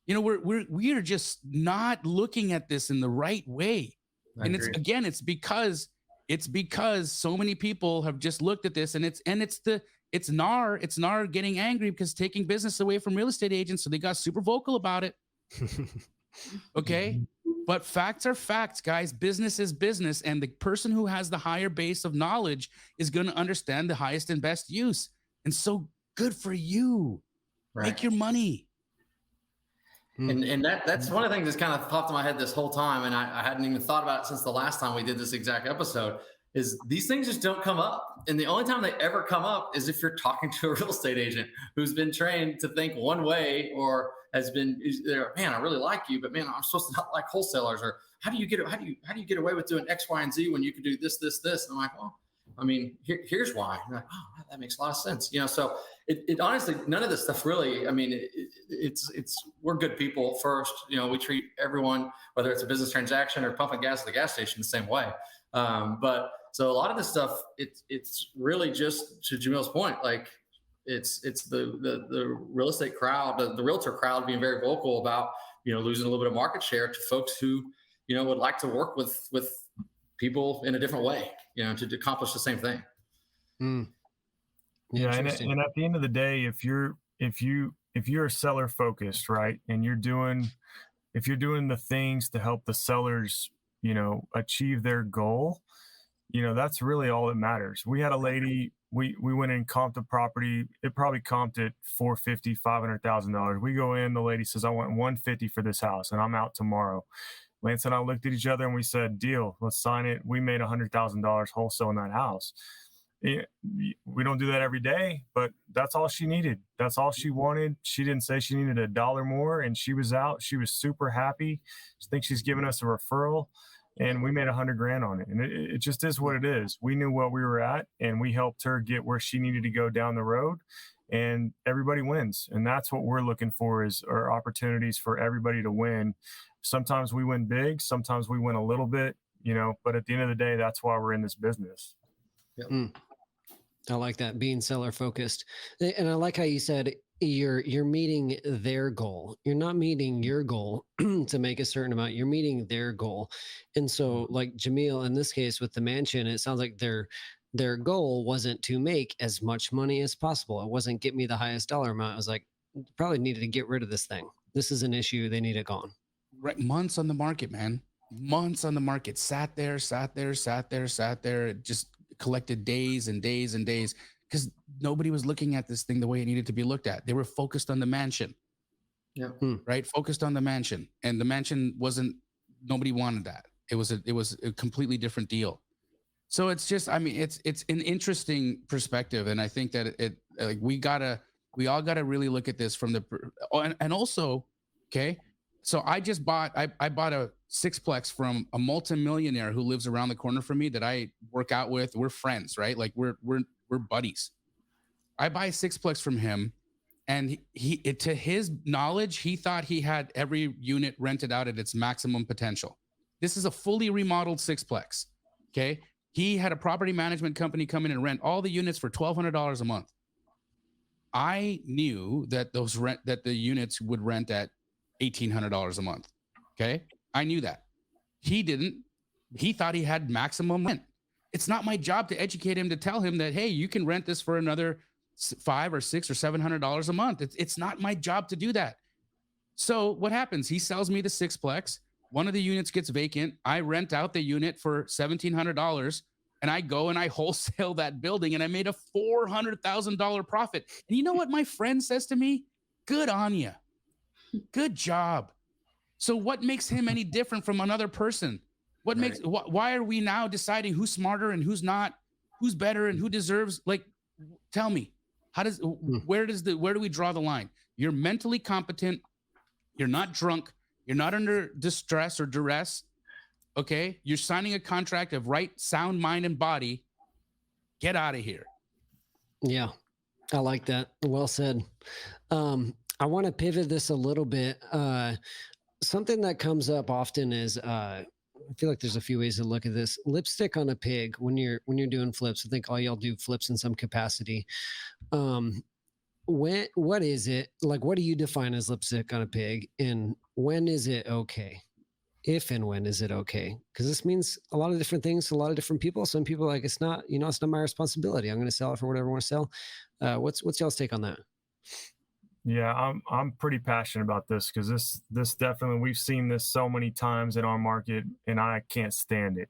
You know, we're just not looking at this in the right way. And it's because so many people have just looked at this and it's NAR getting angry because taking business away from real estate agents. So they got super vocal about it. Okay. But facts are facts, guys. Business is business. And the person who has the higher base of knowledge is going to understand the highest and best use. And so good for you. Right. Make your money. And that's one of the things that's kind of popped in my head this whole time. And I hadn't even thought about it since the last time we did this exact episode. Is these things just don't come up. And the only time they ever come up is if you're talking to a real estate agent who's been trained to think one way or has been, man, I really like you, but man, I'm supposed to not like wholesalers. Or how do you get away with doing X, Y, and Z when you can do this, this, this? And I'm like, well, I mean, here's why. I'm like, oh, that makes a lot of sense. You know, so it honestly, none of this stuff really, I mean, we're good people first. You know, we treat everyone, whether it's a business transaction or pumping gas at the gas station, the same way. But so a lot of this stuff, it's really just to Jamil's point, like it's the real estate crowd, the realtor crowd being very vocal about, you know, losing a little bit of market share to folks who, you know, would like to work with people in a different way, you know, to accomplish the same thing. Yeah. And at the end of the day, if you're seller focused, right. And if you're doing the things to help the sellers, you know, achieve their goal, you know, that's really all that matters. We had a lady, we went and comped a property. It probably comped at $450,000, $500,000. We go in, the lady says, I want $150 for this house and I'm out tomorrow. Lance and I looked at each other and we said, deal, let's sign it. We made $100,000 wholesale in that house. we don't do that every day, but that's all she needed. That's all she wanted. She didn't say she needed $1 more, and she was out. She was super happy. I think she's given us a referral, and we made $100,000 on it. And it just is what it is. We knew what we were at, and we helped her get where she needed to go down the road, and everybody wins. And that's what we're looking for, is our opportunities for everybody to win. Sometimes we win big, sometimes we win a little bit, but at the end of the day, that's why we're in this business. Yep. I like that, being seller focused. And I like how you said you're meeting their goal. You're not meeting your goal to make a certain amount. You're meeting their goal. And so, like Jamil, in this case with the mansion, it sounds like their goal wasn't to make as much money as possible. It wasn't get me the highest dollar amount. It was like, probably needed to get rid of this thing. This is an issue. They need it gone. Right. Months on the market, man. Months on the market. Sat there, just collected days and days and days, because nobody was looking at this thing the way it needed to be looked at. They were focused on the mansion. Yeah. Right. Focused on the mansion, and the mansion nobody wanted that. It was a completely different deal. So it's just, it's an interesting perspective. And I think that we all gotta really look at this from and also, okay. So I bought a sixplex from a multimillionaire who lives around the corner from me that I work out with. We're friends, right? Like we're buddies. I buy a sixplex from him, and he to his knowledge, he thought he had every unit rented out at its maximum potential. This is a fully remodeled sixplex. Okay. He had a property management company come in and rent all the units for $1,200 a month. I knew that the units would rent at $1,800 a month. Okay. I knew that. He didn't. He thought he had maximum rent. It's not my job to educate him, to tell him that, hey, you can rent this for another $500 or $600 or $700 a month. It's not my job to do that. So what happens? He sells me the sixplex. One of the units gets vacant. I rent out the unit for $1,700, and I go and I wholesale that building, and I made a $400,000 profit. And you know what my friend says to me? Good on you. Good job. So what makes him any different from another person? Why are we now deciding who's smarter and who's not, who's better and who deserves? Like, tell me, where do we draw the line? You're mentally competent. You're not drunk. You're not under distress or duress. Okay. You're signing a contract of right, sound mind and body. Get out of here. Yeah. I like that. Well said. I want to pivot this a little bit. Something that comes up often is, I feel like there's a few ways to look at this. Lipstick on a pig when you're doing flips. I think all y'all do flips in some capacity. What is it? Like, what do you define as lipstick on a pig? And when is it okay? If and when is it okay? Because this means a lot of different things to a lot of different people. Some people are like, it's not my responsibility. I'm going to sell it for whatever I want to sell. What's y'all's take on that? Yeah, I'm pretty passionate about this, because this definitely, we've seen this so many times in our market, and I can't stand it.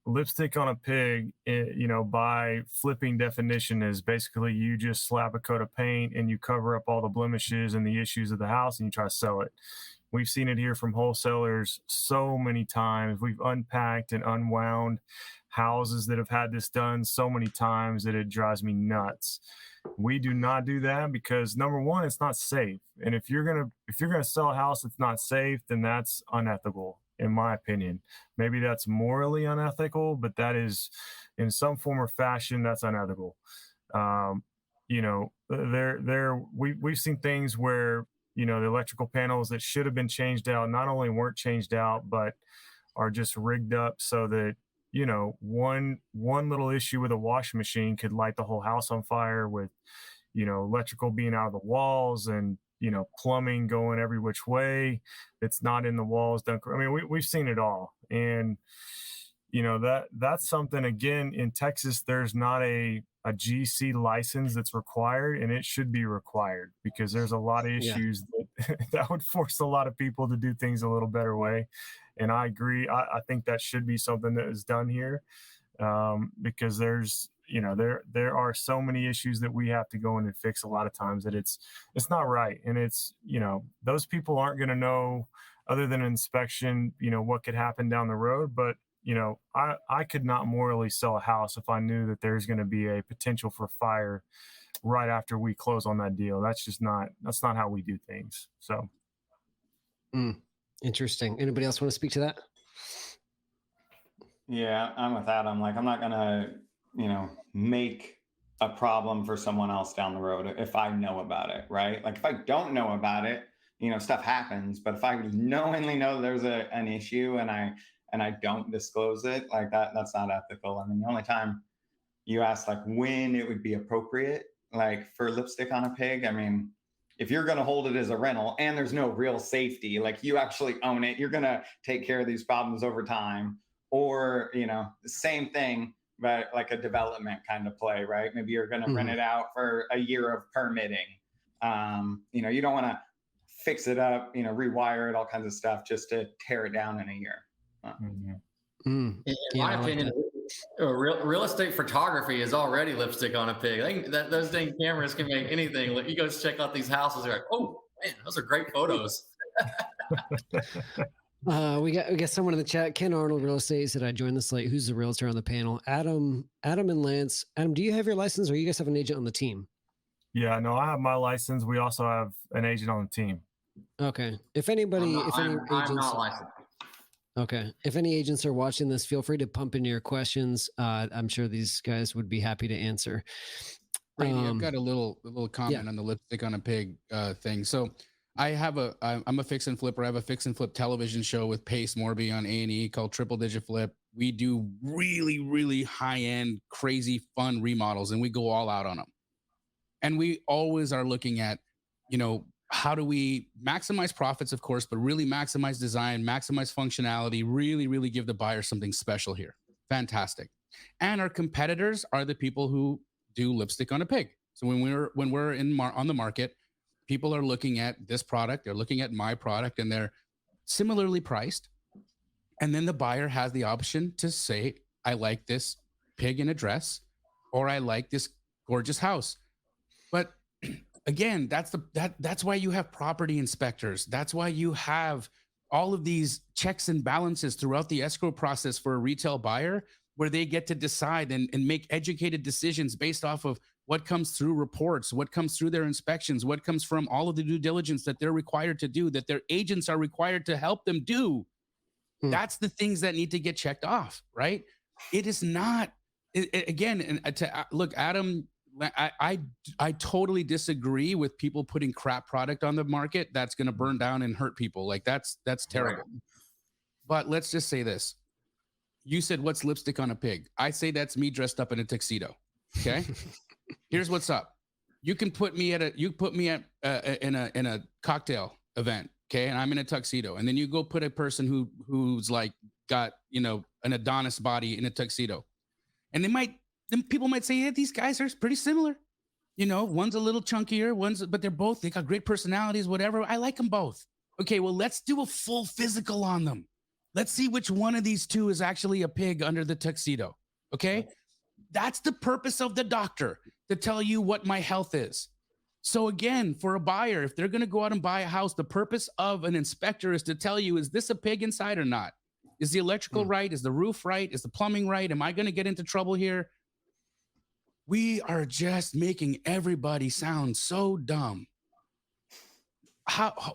Lipstick on a pig, by flipping definition, is basically you just slap a coat of paint and you cover up all the blemishes and the issues of the house and you try to sell it. We've seen it here from wholesalers so many times. We've unpacked and unwound houses that have had this done so many times that it drives me nuts. We do not do that, because number one, it's not safe. And if you're gonna sell a house that's not safe, then that's unethical, in my opinion. Maybe that's morally unethical, but that is, in some form or fashion, that's unethical. We've seen things where, the electrical panels that should have been changed out not only weren't changed out, but are just rigged up so that, one little issue with a washing machine could light the whole house on fire, with, electrical being out of the walls and, plumbing going every which way that's not in the walls. We've seen it all. And, that's something, again, in Texas, there's not a GC license that's required, and it should be required, because there's a lot of issues that would force a lot of people to do things a little better way. And I agree. I think that should be something that is done here, because there's, there are so many issues that we have to go in and fix a lot of times that it's not right. And it's, those people aren't going to know, other than inspection, what could happen down the road. But I could not morally sell a house if I knew that there's going to be a potential for fire right after we close on that deal. That's not how we do things. So. Interesting. Anybody else want to speak to that? Yeah, I'm with Adam. Like, I'm not gonna, make a problem for someone else down the road if I know about it, right? Like, if I don't know about it, stuff happens. But if I knowingly know there's an issue and I don't disclose it, like that's not ethical. I mean, the only time you ask like when it would be appropriate, like for lipstick on a pig, I mean, if you're going to hold it as a rental and there's no real safety, like you actually own it, you're going to take care of these problems over time. Or, the same thing, but like a development kind of play, right? Maybe you're going to rent it out for a year of permitting. You don't want to fix it up, rewire it, all kinds of stuff just to tear it down in a year. In my opinion, real estate photography is already lipstick on a pig. Those dang cameras can make anything. Like, you go check out these houses, they're like, oh man, those are great photos. We got someone in the chat. Ken Arnold Real Estate said, I joined this late. Who's the realtor on the panel? Adam and Lance. Adam, do you have your license, or you guys have an agent on the team? Yeah, no, I have my license. We also have an agent on the team. Okay. If anybody, I'm not licensed. Okay. If any agents are watching this, feel free to pump in your questions. I'm sure these guys would be happy to answer. Brady, I've got a little comment on the lipstick on a pig thing. So I'm a fix and flipper. I have a fix and flip television show with Pace Morby on A&E called Triple Digit Flip. We do really, really high end, crazy fun remodels, and we go all out on them. And we always are looking at, how do we maximize profits, of course, but really maximize design, maximize functionality, really, really give the buyer something special here. Fantastic. And our competitors are the people who do lipstick on a pig. So when we're on the market, people are looking at this product, they're looking at my product, and they're similarly priced. And then the buyer has the option to say, I like this pig in a dress, or I like this gorgeous house. But again, that's why you have property inspectors. That's why you have all of these checks and balances throughout the escrow process for a retail buyer, where they get to decide and make educated decisions based off of what comes through reports, what comes through their inspections, what comes from all of the due diligence that they're required to do, that their agents are required to help them do. That's the things that need to get checked off, right? It is not, look, Adam, I totally disagree with people putting crap product on the market that's going to burn down and hurt people. Like that's terrible. Right. But let's just say this. You said, what's lipstick on a pig? I say that's me dressed up in a tuxedo. Okay. Here's what's up. You can put me in a cocktail event. Okay. And I'm in a tuxedo. And then you go put a person who's like got, an Adonis body in a tuxedo. And then people might say, yeah, these guys are pretty similar. One's a little chunkier, but they got great personalities, whatever. I like them both. Okay. Well, let's do a full physical on them. Let's see which one of these two is actually a pig under the tuxedo. Okay. That's the purpose of the doctor, to tell you what my health is. So again, for a buyer, if they're going to go out and buy a house, the purpose of an inspector is to tell you, is this a pig inside or not? Is the electrical right? Is the roof right? Is the plumbing right? Am I going to get into trouble here? We are just making everybody sound so dumb.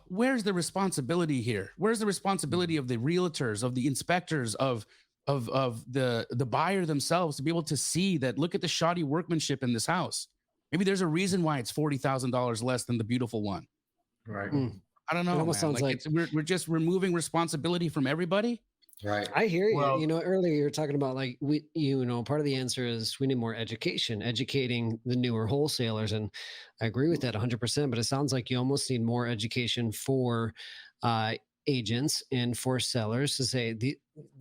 Where's the responsibility here? Where's the responsibility of the realtors, of the inspectors, of the buyer themselves to be able to see that, look at the shoddy workmanship in this house. Maybe there's a reason why it's $40,000 less than the beautiful one. Right. I don't know. It almost sounds like we're just removing responsibility from everybody. Right. I hear you. Well, earlier you were talking about like part of the answer is we need more educating the newer wholesalers. And I agree with that 100%, but it sounds like you almost need more education for agents and for sellers to say,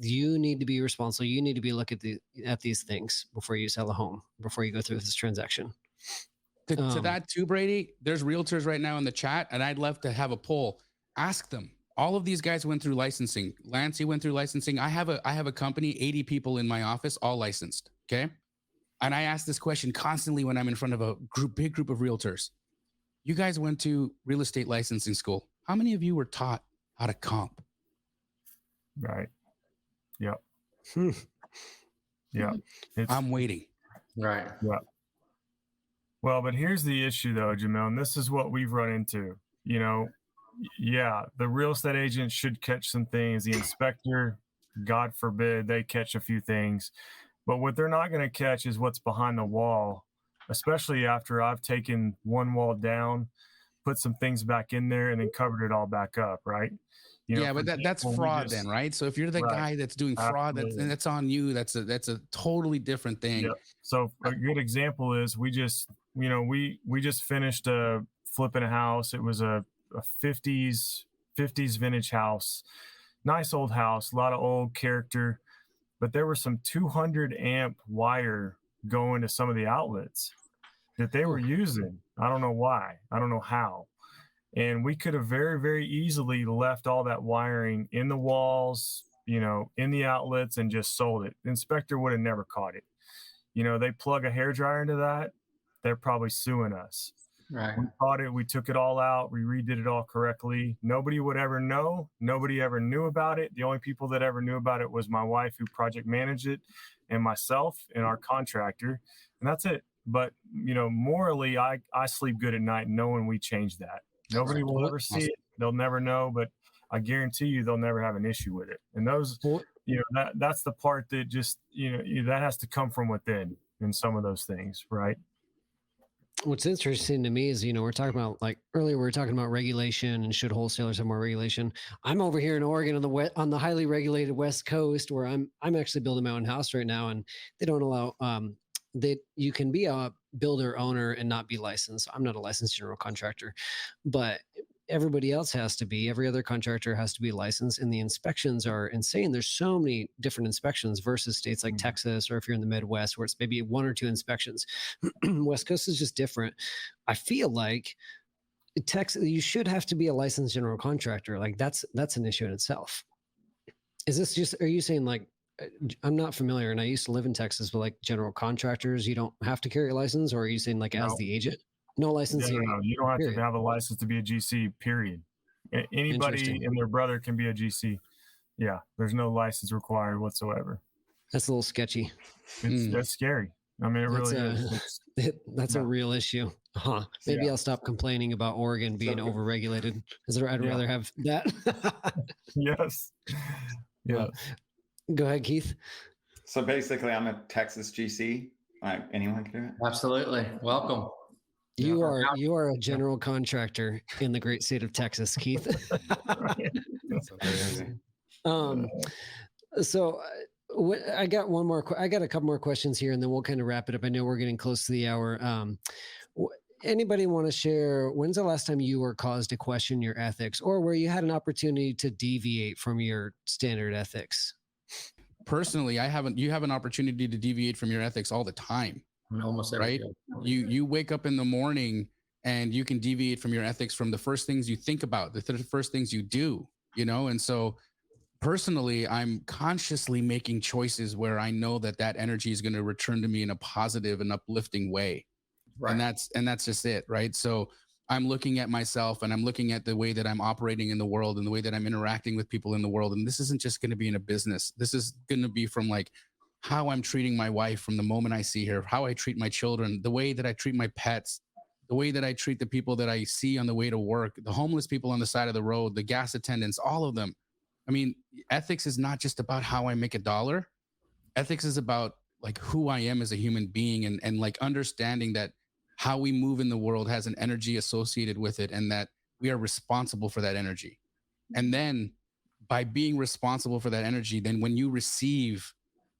you need to be responsible. You need to be looking at these things before you sell a home, before you go through this transaction. To that too, Brady, there's realtors right now in the chat, and I'd love to have a poll. Ask them. All of these guys went through licensing. Lancey went through licensing. I have a company, 80 people in my office, all licensed. Okay. And I ask this question constantly when I'm in front of a big group of realtors. You guys went to real estate licensing school. How many of you were taught how to comp? Right. Yep. Yeah. I'm waiting. Right. Yeah. Well, but here's the issue though, Jamil, and this is what we've run into. You know, yeah, the real estate agent should catch some things. The inspector, God forbid, they catch a few things. But what they're not going to catch is what's behind the wall, especially after I've taken one wall down, put some things back in there, and then covered it all back up, right? You know, Yeah, for but that's example, we fraud just- then, right? So if you're the Right. guy that's doing fraud, Absolutely. that's on you. That's a totally different thing. Yeah. So a good example is we just finished flipping a house. It was a 50s vintage house, nice old house, a lot of old character, but there was some 200 amp wire going to some of the outlets that they were using. I don't know why. I don't know how. And we could have very, very easily left all that wiring in the walls, you know, in the outlets and just sold it. The inspector would have never caught it. You know, they plug a hairdryer into that, they're probably suing us. Right. We caught it, we took it all out, we redid it all correctly. Nobody would ever know. Nobody ever knew about it. The only people that ever knew about it was my wife, who project managed it, and myself and our contractor. And that's it. But, you know, morally, I sleep good at night knowing we changed that. Nobody will ever see it. They'll never know, but I guarantee you they'll never have an issue with it. And those, you know, that's the part that just, you know, that has to come from within in some of those things, right? What's interesting to me is, you know, we're talking about, like earlier, we were talking about regulation and should wholesalers have more regulation. I'm over here in Oregon on the highly regulated West Coast, where I'm actually building my own house right now, and they don't allow that you can be a builder owner and not be licensed. I'm not a licensed general contractor, but everybody else has to be. Every other contractor has to be licensed, and the inspections are insane. There's so many different inspections versus states like Texas, or if you're in the Midwest, where it's maybe 1 or 2 inspections. West Coast is just different. I feel like Texas, you should have to be a licensed general contractor. Like that's an issue in itself. Is this just, are you saying like, I'm not familiar, and I used to live in Texas, but like general contractors, you don't have to carry a license, or are you saying like as the agent? No licensing. No, you don't have period. to have a license to be a GC, period. Anybody and their brother can be a GC. Yeah, there's no license required whatsoever. That's a little sketchy. That's scary. I mean, it really is. That's a real issue. Maybe I'll stop complaining about Oregon being overregulated. I'd rather have that. Yes. Yeah. Go ahead, Keith. So basically, I'm a Texas GC. Anyone can do it. Absolutely. Welcome. You are a general contractor in the great state of Texas, Keith. So I got I got a couple more questions here, and then we'll kind of wrap it up. I know we're getting close to the hour. Anybody want to share, when's the last time you were caused to question your ethics, or where you had an opportunity to deviate from your standard ethics? Personally, you have an opportunity to deviate from your ethics all the time. Almost every right? day. You wake up in the morning and you can deviate from your ethics from the first things you think about, the first things you do, you know? And so personally, I'm consciously making choices where I know that energy is going to return to me in a positive and uplifting way. Right. And that's just it. Right. So I'm looking at myself, and I'm looking at the way that I'm operating in the world and the way that I'm interacting with people in the world. And this isn't just going to be in a business. This is going to be from like how I'm treating my wife from the moment I see her, how I treat my children, the way that I treat my pets, the way that I treat the people that I see on the way to work, the homeless people on the side of the road, the gas attendants, all of them. I mean, ethics is not just about how I make a dollar. Ethics is about like who I am as a human being, and like understanding that how we move in the world has an energy associated with it, and that we are responsible for that energy. And then by being responsible for that energy, then when you receive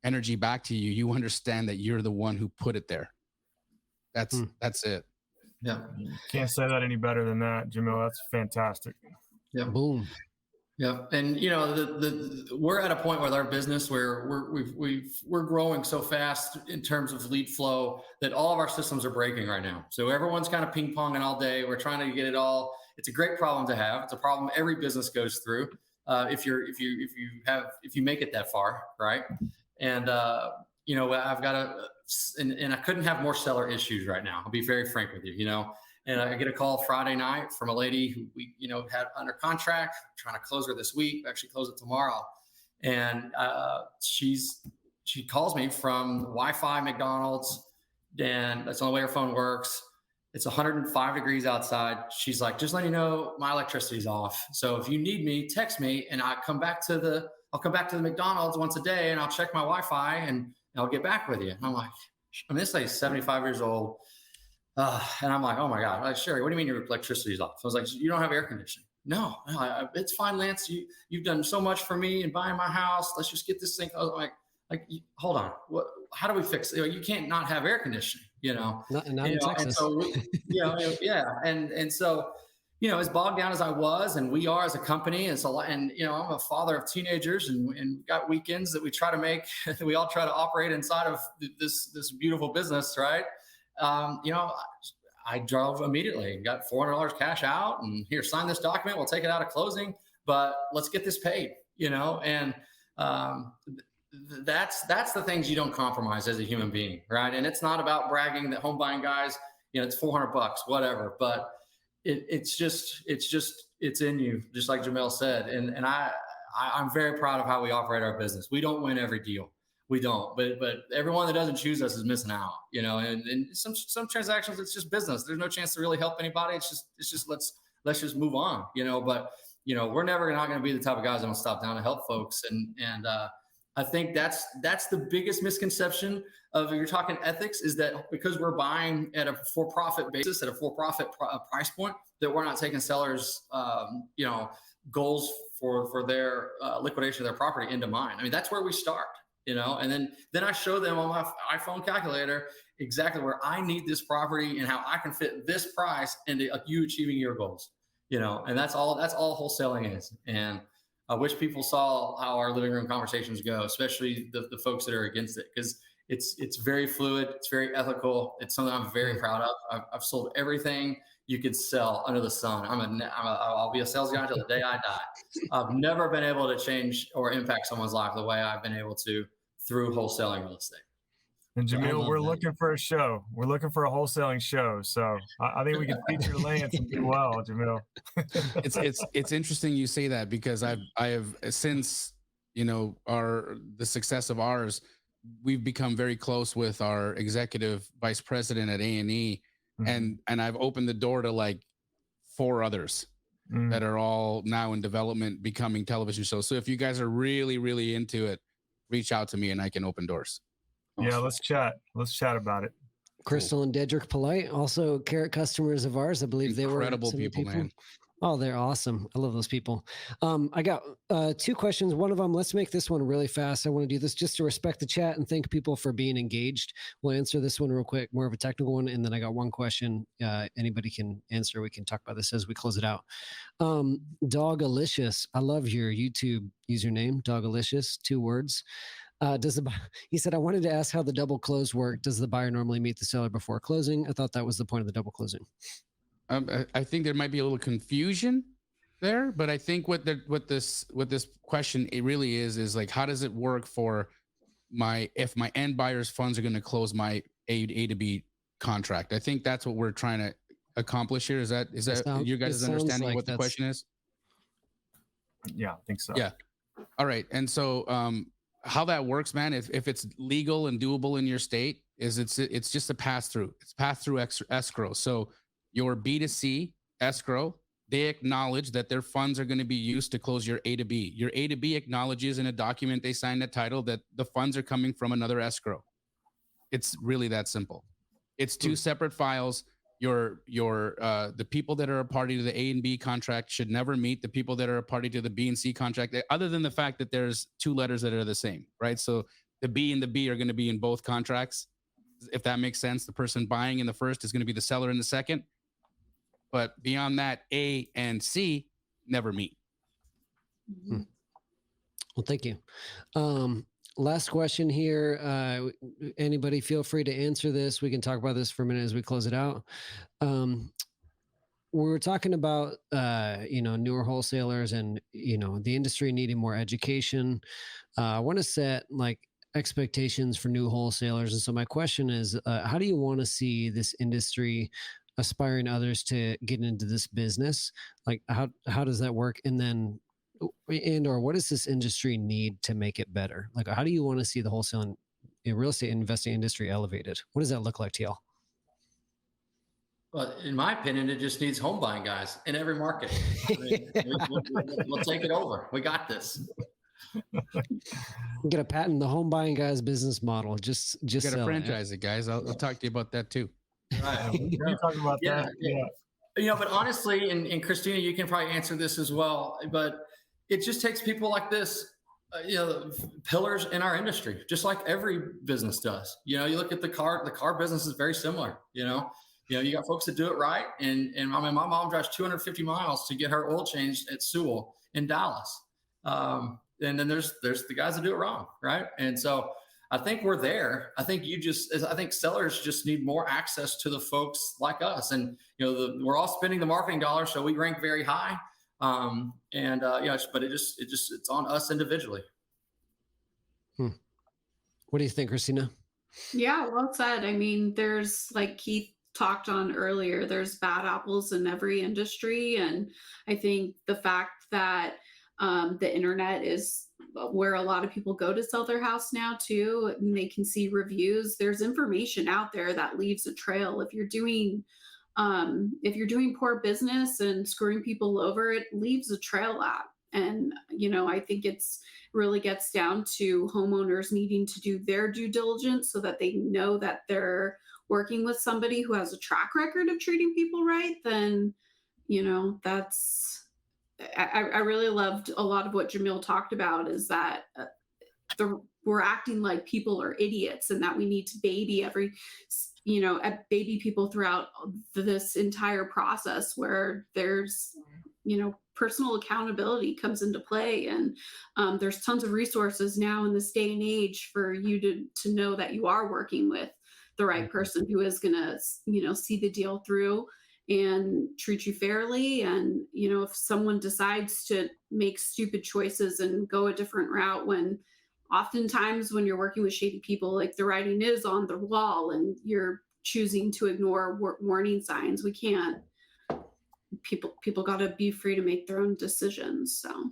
energy back to you, you understand that you're the one who put it there. That's it. Yeah. Can't say that any better than that, Jamil. That's fantastic. Yeah. Boom. Yeah, and you know, we're at a point with our business where we're growing so fast in terms of lead flow that all of our systems are breaking right now. So everyone's kind of ping ponging all day. We're trying to get it all. It's a great problem to have. It's a problem every business goes through. If you make it that far, right? And you know, I've got and I couldn't have more seller issues right now. I'll be very frank with you. You know. And I get a call Friday night from a lady who we, you know, had under contract, trying to close her this week, actually close it tomorrow. And she calls me from Wi-Fi McDonald's, and that's the only way her phone works. It's 105 degrees outside. She's like, just let you know, my electricity's off. So if you need me, text me, and I'll come back to the McDonald's once a day, and I'll check my Wi-Fi, and I'll get back with you. And I'm like, I mean, this lady's 75 years old. And I'm like, oh my God, like, Sherry, what do you mean your electricity's off? I was like, you don't have air conditioning. No, it's fine, Lance. You've done so much for me in buying my house. Let's just get this thing. I was like, hold on. How do we fix it? You can't not have air conditioning, Not in Texas. And so, yeah. And so, as bogged down as I was, and we are as a company, and so, and I'm a father of teenagers, and got weekends that we try to make. We all try to operate inside of this beautiful business, right? I drove immediately, got $400 cash out, and here, sign this document. We'll take it out of closing, but let's get this paid. And that's the things you don't compromise as a human being, right? And it's not about bragging that home buying guys, it's $400, whatever, but it's in you, just like Jamil said. And I'm very proud of how we operate our business. We don't win every deal. We don't, but everyone that doesn't choose us is missing out, and some transactions, it's just business. There's no chance to really help anybody. It's just, let's just move on, but we're never not going to be the type of guys that will stop down to help folks. And I think that's the biggest misconception of, you're talking ethics, is that because we're buying at a for-profit basis, at a for-profit price point, that we're not taking sellers, goals for their liquidation of their property into mind. I mean, that's where we start. And then I show them on my iPhone calculator exactly where I need this property and how I can fit this price into you achieving your goals, and that's all wholesaling is. And I wish people saw how our living room conversations go, especially the folks that are against it, because it's very fluid. It's very ethical. It's something I'm very proud of. I've sold everything you could sell under the sun. I'll be a sales guy until the day I die. I've never been able to change or impact someone's life the way I've been able to through wholesaling real estate. And Jamil, we're looking for a show. We're looking for a wholesaling show. So I think we can feature Lance and do well, Jamil. It's interesting you say that, because I have since the success of ours, we've become very close with our executive vice president at A&E, and I've opened the door to like 4 others that are all now in development, becoming television shows. So if you guys are really, really into it, reach out to me and I can open doors. Yeah, let's chat. Let's chat about it. Crystal and Dedrick Polite, also Carrot customers of ours. I believe they were incredible people, man. Oh, they're awesome. I love those people. I got 2 questions. One of them, let's make this one really fast. I want to do this just to respect the chat and thank people for being engaged. We'll answer this one real quick, more of a technical one. And then I got one question anybody can answer. We can talk about this as we close it out. Dogalicious. I love your YouTube username, Dogalicious, 2 words. He said, I wanted to ask how the double close work. Does the buyer normally meet the seller before closing? I thought that was the point of the double closing. I think there might be a little confusion there, but I think what this question it really is like, how does it work for if my end buyer's funds are going to close my A to B contract? I think that's what we're trying to accomplish here. Is that you guys' understanding what the question is? Yeah, I think so. Yeah. All right. And so how that works, man, if it's legal and doable in your state, is it's just a pass through. It's pass through escrow. So your B2C escrow, they acknowledge that their funds are going to be used to close your A to B. Your A to B acknowledges in a document they sign the title that the funds are coming from another escrow. It's really that simple. It's 2 separate files. The people that are a party to the A and B contract should never meet the people that are a party to the B and C contract, other than the fact that there's 2 letters that are the same, right? So the B and the B are going to be in both contracts. If that makes sense, the person buying in the first is going to be the seller in the second. But beyond that, A and C never meet. Well, thank you. Last question here. Anybody feel free to answer this. We can talk about this for a minute as we close it out. We're talking about, newer wholesalers and, the industry needing more education. I want to set like expectations for new wholesalers. And so my question is, how do you want to see this industry aspiring others to get into this business? Like how does that work? And then or what does this industry need to make it better? Like, how do you want to see the wholesale and real estate investing industry elevated? What does that look like to y'all? Well, in my opinion, it just needs home buying guys in every market. I mean, we'll take it over. We got this. I'm gonna patent the home buying guys business model. Just You got to sell franchise it, guys. I'll talk to you about that too. Right. We're talking about Yeah, that. yeah. Yeah. But honestly, and Christina, you can probably answer this as well, but it just takes people like this, pillars in our industry, just like every business does. You look at the car business is very similar. You got folks that do it right. And I mean, my mom drives 250 miles to get her oil changed at Sewell in Dallas. And then there's the guys that do it wrong. Right. And so I think we're there. I think sellers just need more access to the folks like us. And, we're all spending the marketing dollars, so we rank very high. But it's on us individually. What do you think, Christina? Yeah, well said. I mean, there's, like Keith talked on earlier, there's bad apples in every industry. And I think the fact that the internet is where a lot of people go to sell their house now too, and they can see reviews. There's information out there that leaves a trail. If you're doing poor business and screwing people over, it leaves a trail out. And, I think it's really gets down to homeowners needing to do their due diligence so that they know that they're working with somebody who has a track record of treating people right. Then, I really loved a lot of what Jamil talked about, is that we're acting like people are idiots and that we need to baby baby people throughout this entire process, where there's, personal accountability comes into play. And there's tons of resources now in this day and age for you to know that you are working with the right person who is going to, see the deal through and treat you fairly. And, if someone decides to make stupid choices and go a different route, when oftentimes when you're working with shady people, like, the writing is on the wall and you're choosing to ignore warning signs, we can't. People got to be free to make their own decisions. So,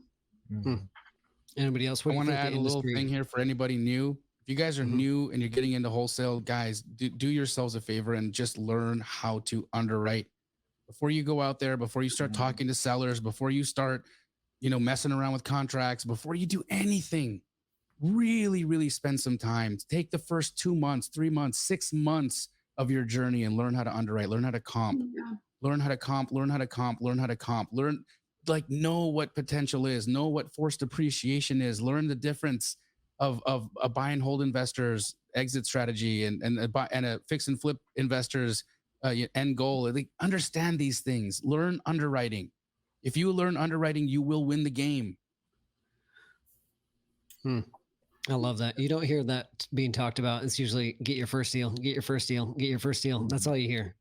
Anybody else? I want to add a little thing here for anybody new. If you guys are new and you're getting into wholesale, guys, do yourselves a favor and just learn how to underwrite before you go out there, before you start talking to sellers, before you start, messing around with contracts, before you do anything. Really, really spend some time. Take the first 2 months, 3 months, 6 months of your journey and learn how to underwrite, learn how to comp. Learn how to comp, learn how to comp, learn how to comp, know what potential is, know what forced appreciation is, learn the difference of a buy and hold investor's exit strategy and a fix and flip investor's end goal. Understand these things, learn underwriting. If you learn underwriting, you will win the game. I love that. You don't hear that being talked about. It's usually get your first deal, get your first deal, get your first deal. That's all you hear,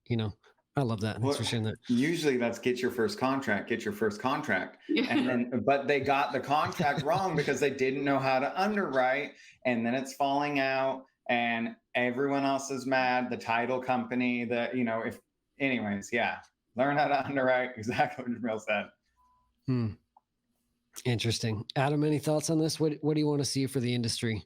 I love that. Thanks for sharing that. Usually that's get your first contract. Yeah. And then, but they got the contract wrong because they didn't know how to underwrite. And then it's falling out and everyone else is mad. The title company, learn how to underwrite. Exactly what Jamil said. Interesting. Adam, any thoughts on this? What do you want to see for the industry?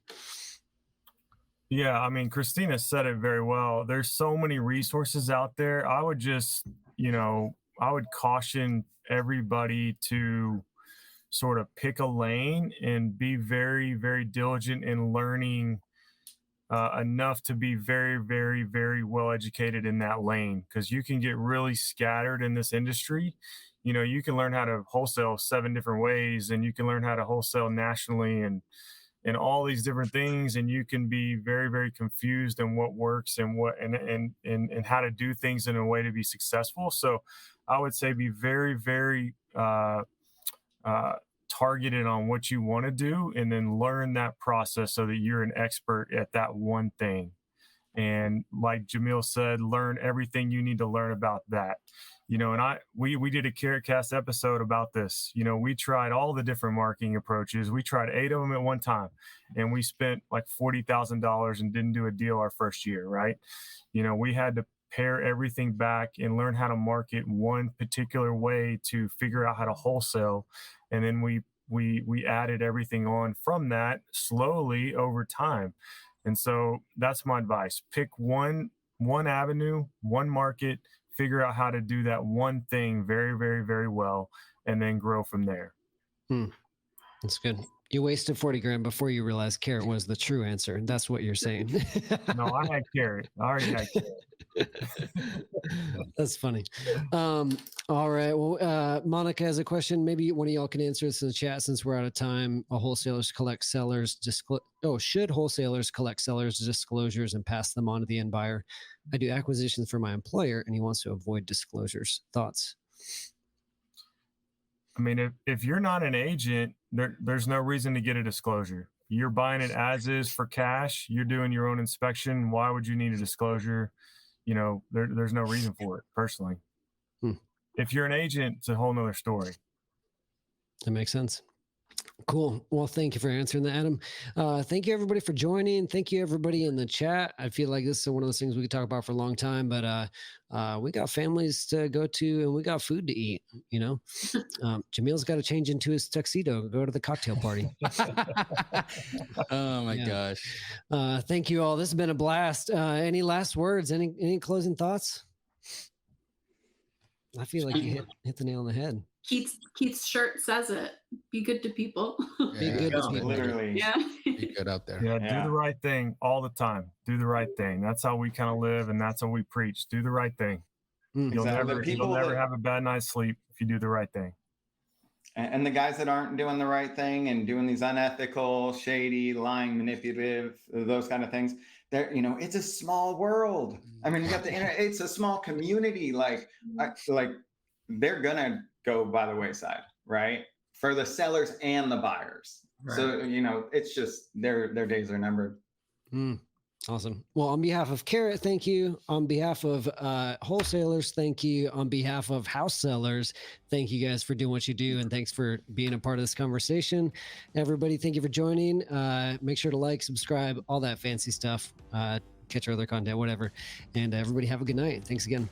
Yeah, I mean, Christina said it very well. There's so many resources out there. I would just, I would caution everybody to sort of pick a lane and be very, very diligent in learning enough to be very, very, very well educated in that lane, because you can get really scattered in this industry. You can learn how to wholesale 7 different ways, and you can learn how to wholesale nationally and all these different things, and you can be very, very confused in what works and what and how to do things in a way to be successful. So I would say be very, very targeted on what you want to do, and then learn that process so that you're an expert at that one thing. And like Jamil said, learn everything you need to learn about that. And we did a Carrot Cast episode about this. We tried all the different marketing approaches. We tried 8 of them at one time, and we spent like $40,000 and didn't do a deal our first year, right? We had to pare everything back and learn how to market one particular way to figure out how to wholesale. And then we we added everything on from that slowly over time. And so that's my advice. Pick one avenue, one market, figure out how to do that one thing very, very, very well, and then grow from there. That's good. You wasted 40 grand before you realized carrot was the true answer. That's what you're saying. No, I had carrot. I already had carrot. That's funny. All right. Well, Monica has a question. Maybe one of y'all can answer this in the chat since we're out of time. Wholesalers collect sellers. Should wholesalers collect sellers' disclosures and pass them on to the end buyer? I do acquisitions for my employer, and he wants to avoid disclosures. Thoughts? I mean, if you're not an agent, there's no reason to get a disclosure. You're buying it as is for cash. You're doing your own inspection. Why would you need a disclosure? You know, there's no reason for it, personally. If you're an agent, it's a whole nother story. That makes sense. Cool. Well, thank you for answering that, Adam. Thank you, everybody, for joining. Thank you, everybody in the chat. I feel like this is one of those things we could talk about for a long time, but we got families to go to and we got food to eat, you know. Jamil's got to change into his tuxedo, go to the cocktail party. Oh, my gosh. Thank you all. This has been a blast. Any last words? Any closing thoughts? I feel like you hit the nail on the head. Keith's shirt says it. Be good to people. Be good to people. Literally. Yeah. Be good out there. Yeah, do the right thing all the time. Do the right thing. That's how we kind of live, and that's how we preach. Do the right thing. You'll never have a bad night's sleep if you do the right thing. And the guys that aren't doing the right thing and doing these unethical, shady, lying, manipulative, those kind of things, it's a small world. I mean, you got the internet. It's a small community. Like they're gonna go by the wayside, right? For the sellers and the buyers. Right. So, it's just their days are numbered. Awesome. Well, on behalf of Carrot, thank you. On behalf of wholesalers, thank you. On behalf of house sellers, thank you guys for doing what you do. And thanks for being a part of this conversation. Everybody, thank you for joining. Make sure to like, subscribe, all that fancy stuff. Catch our other content, whatever. And everybody have a good night. Thanks again.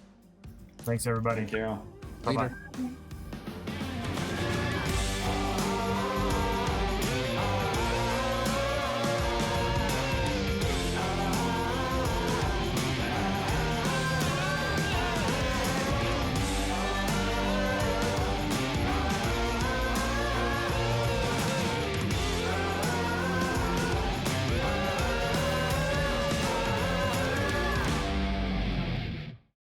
Thanks, everybody. Thank you. Bye-bye. Later.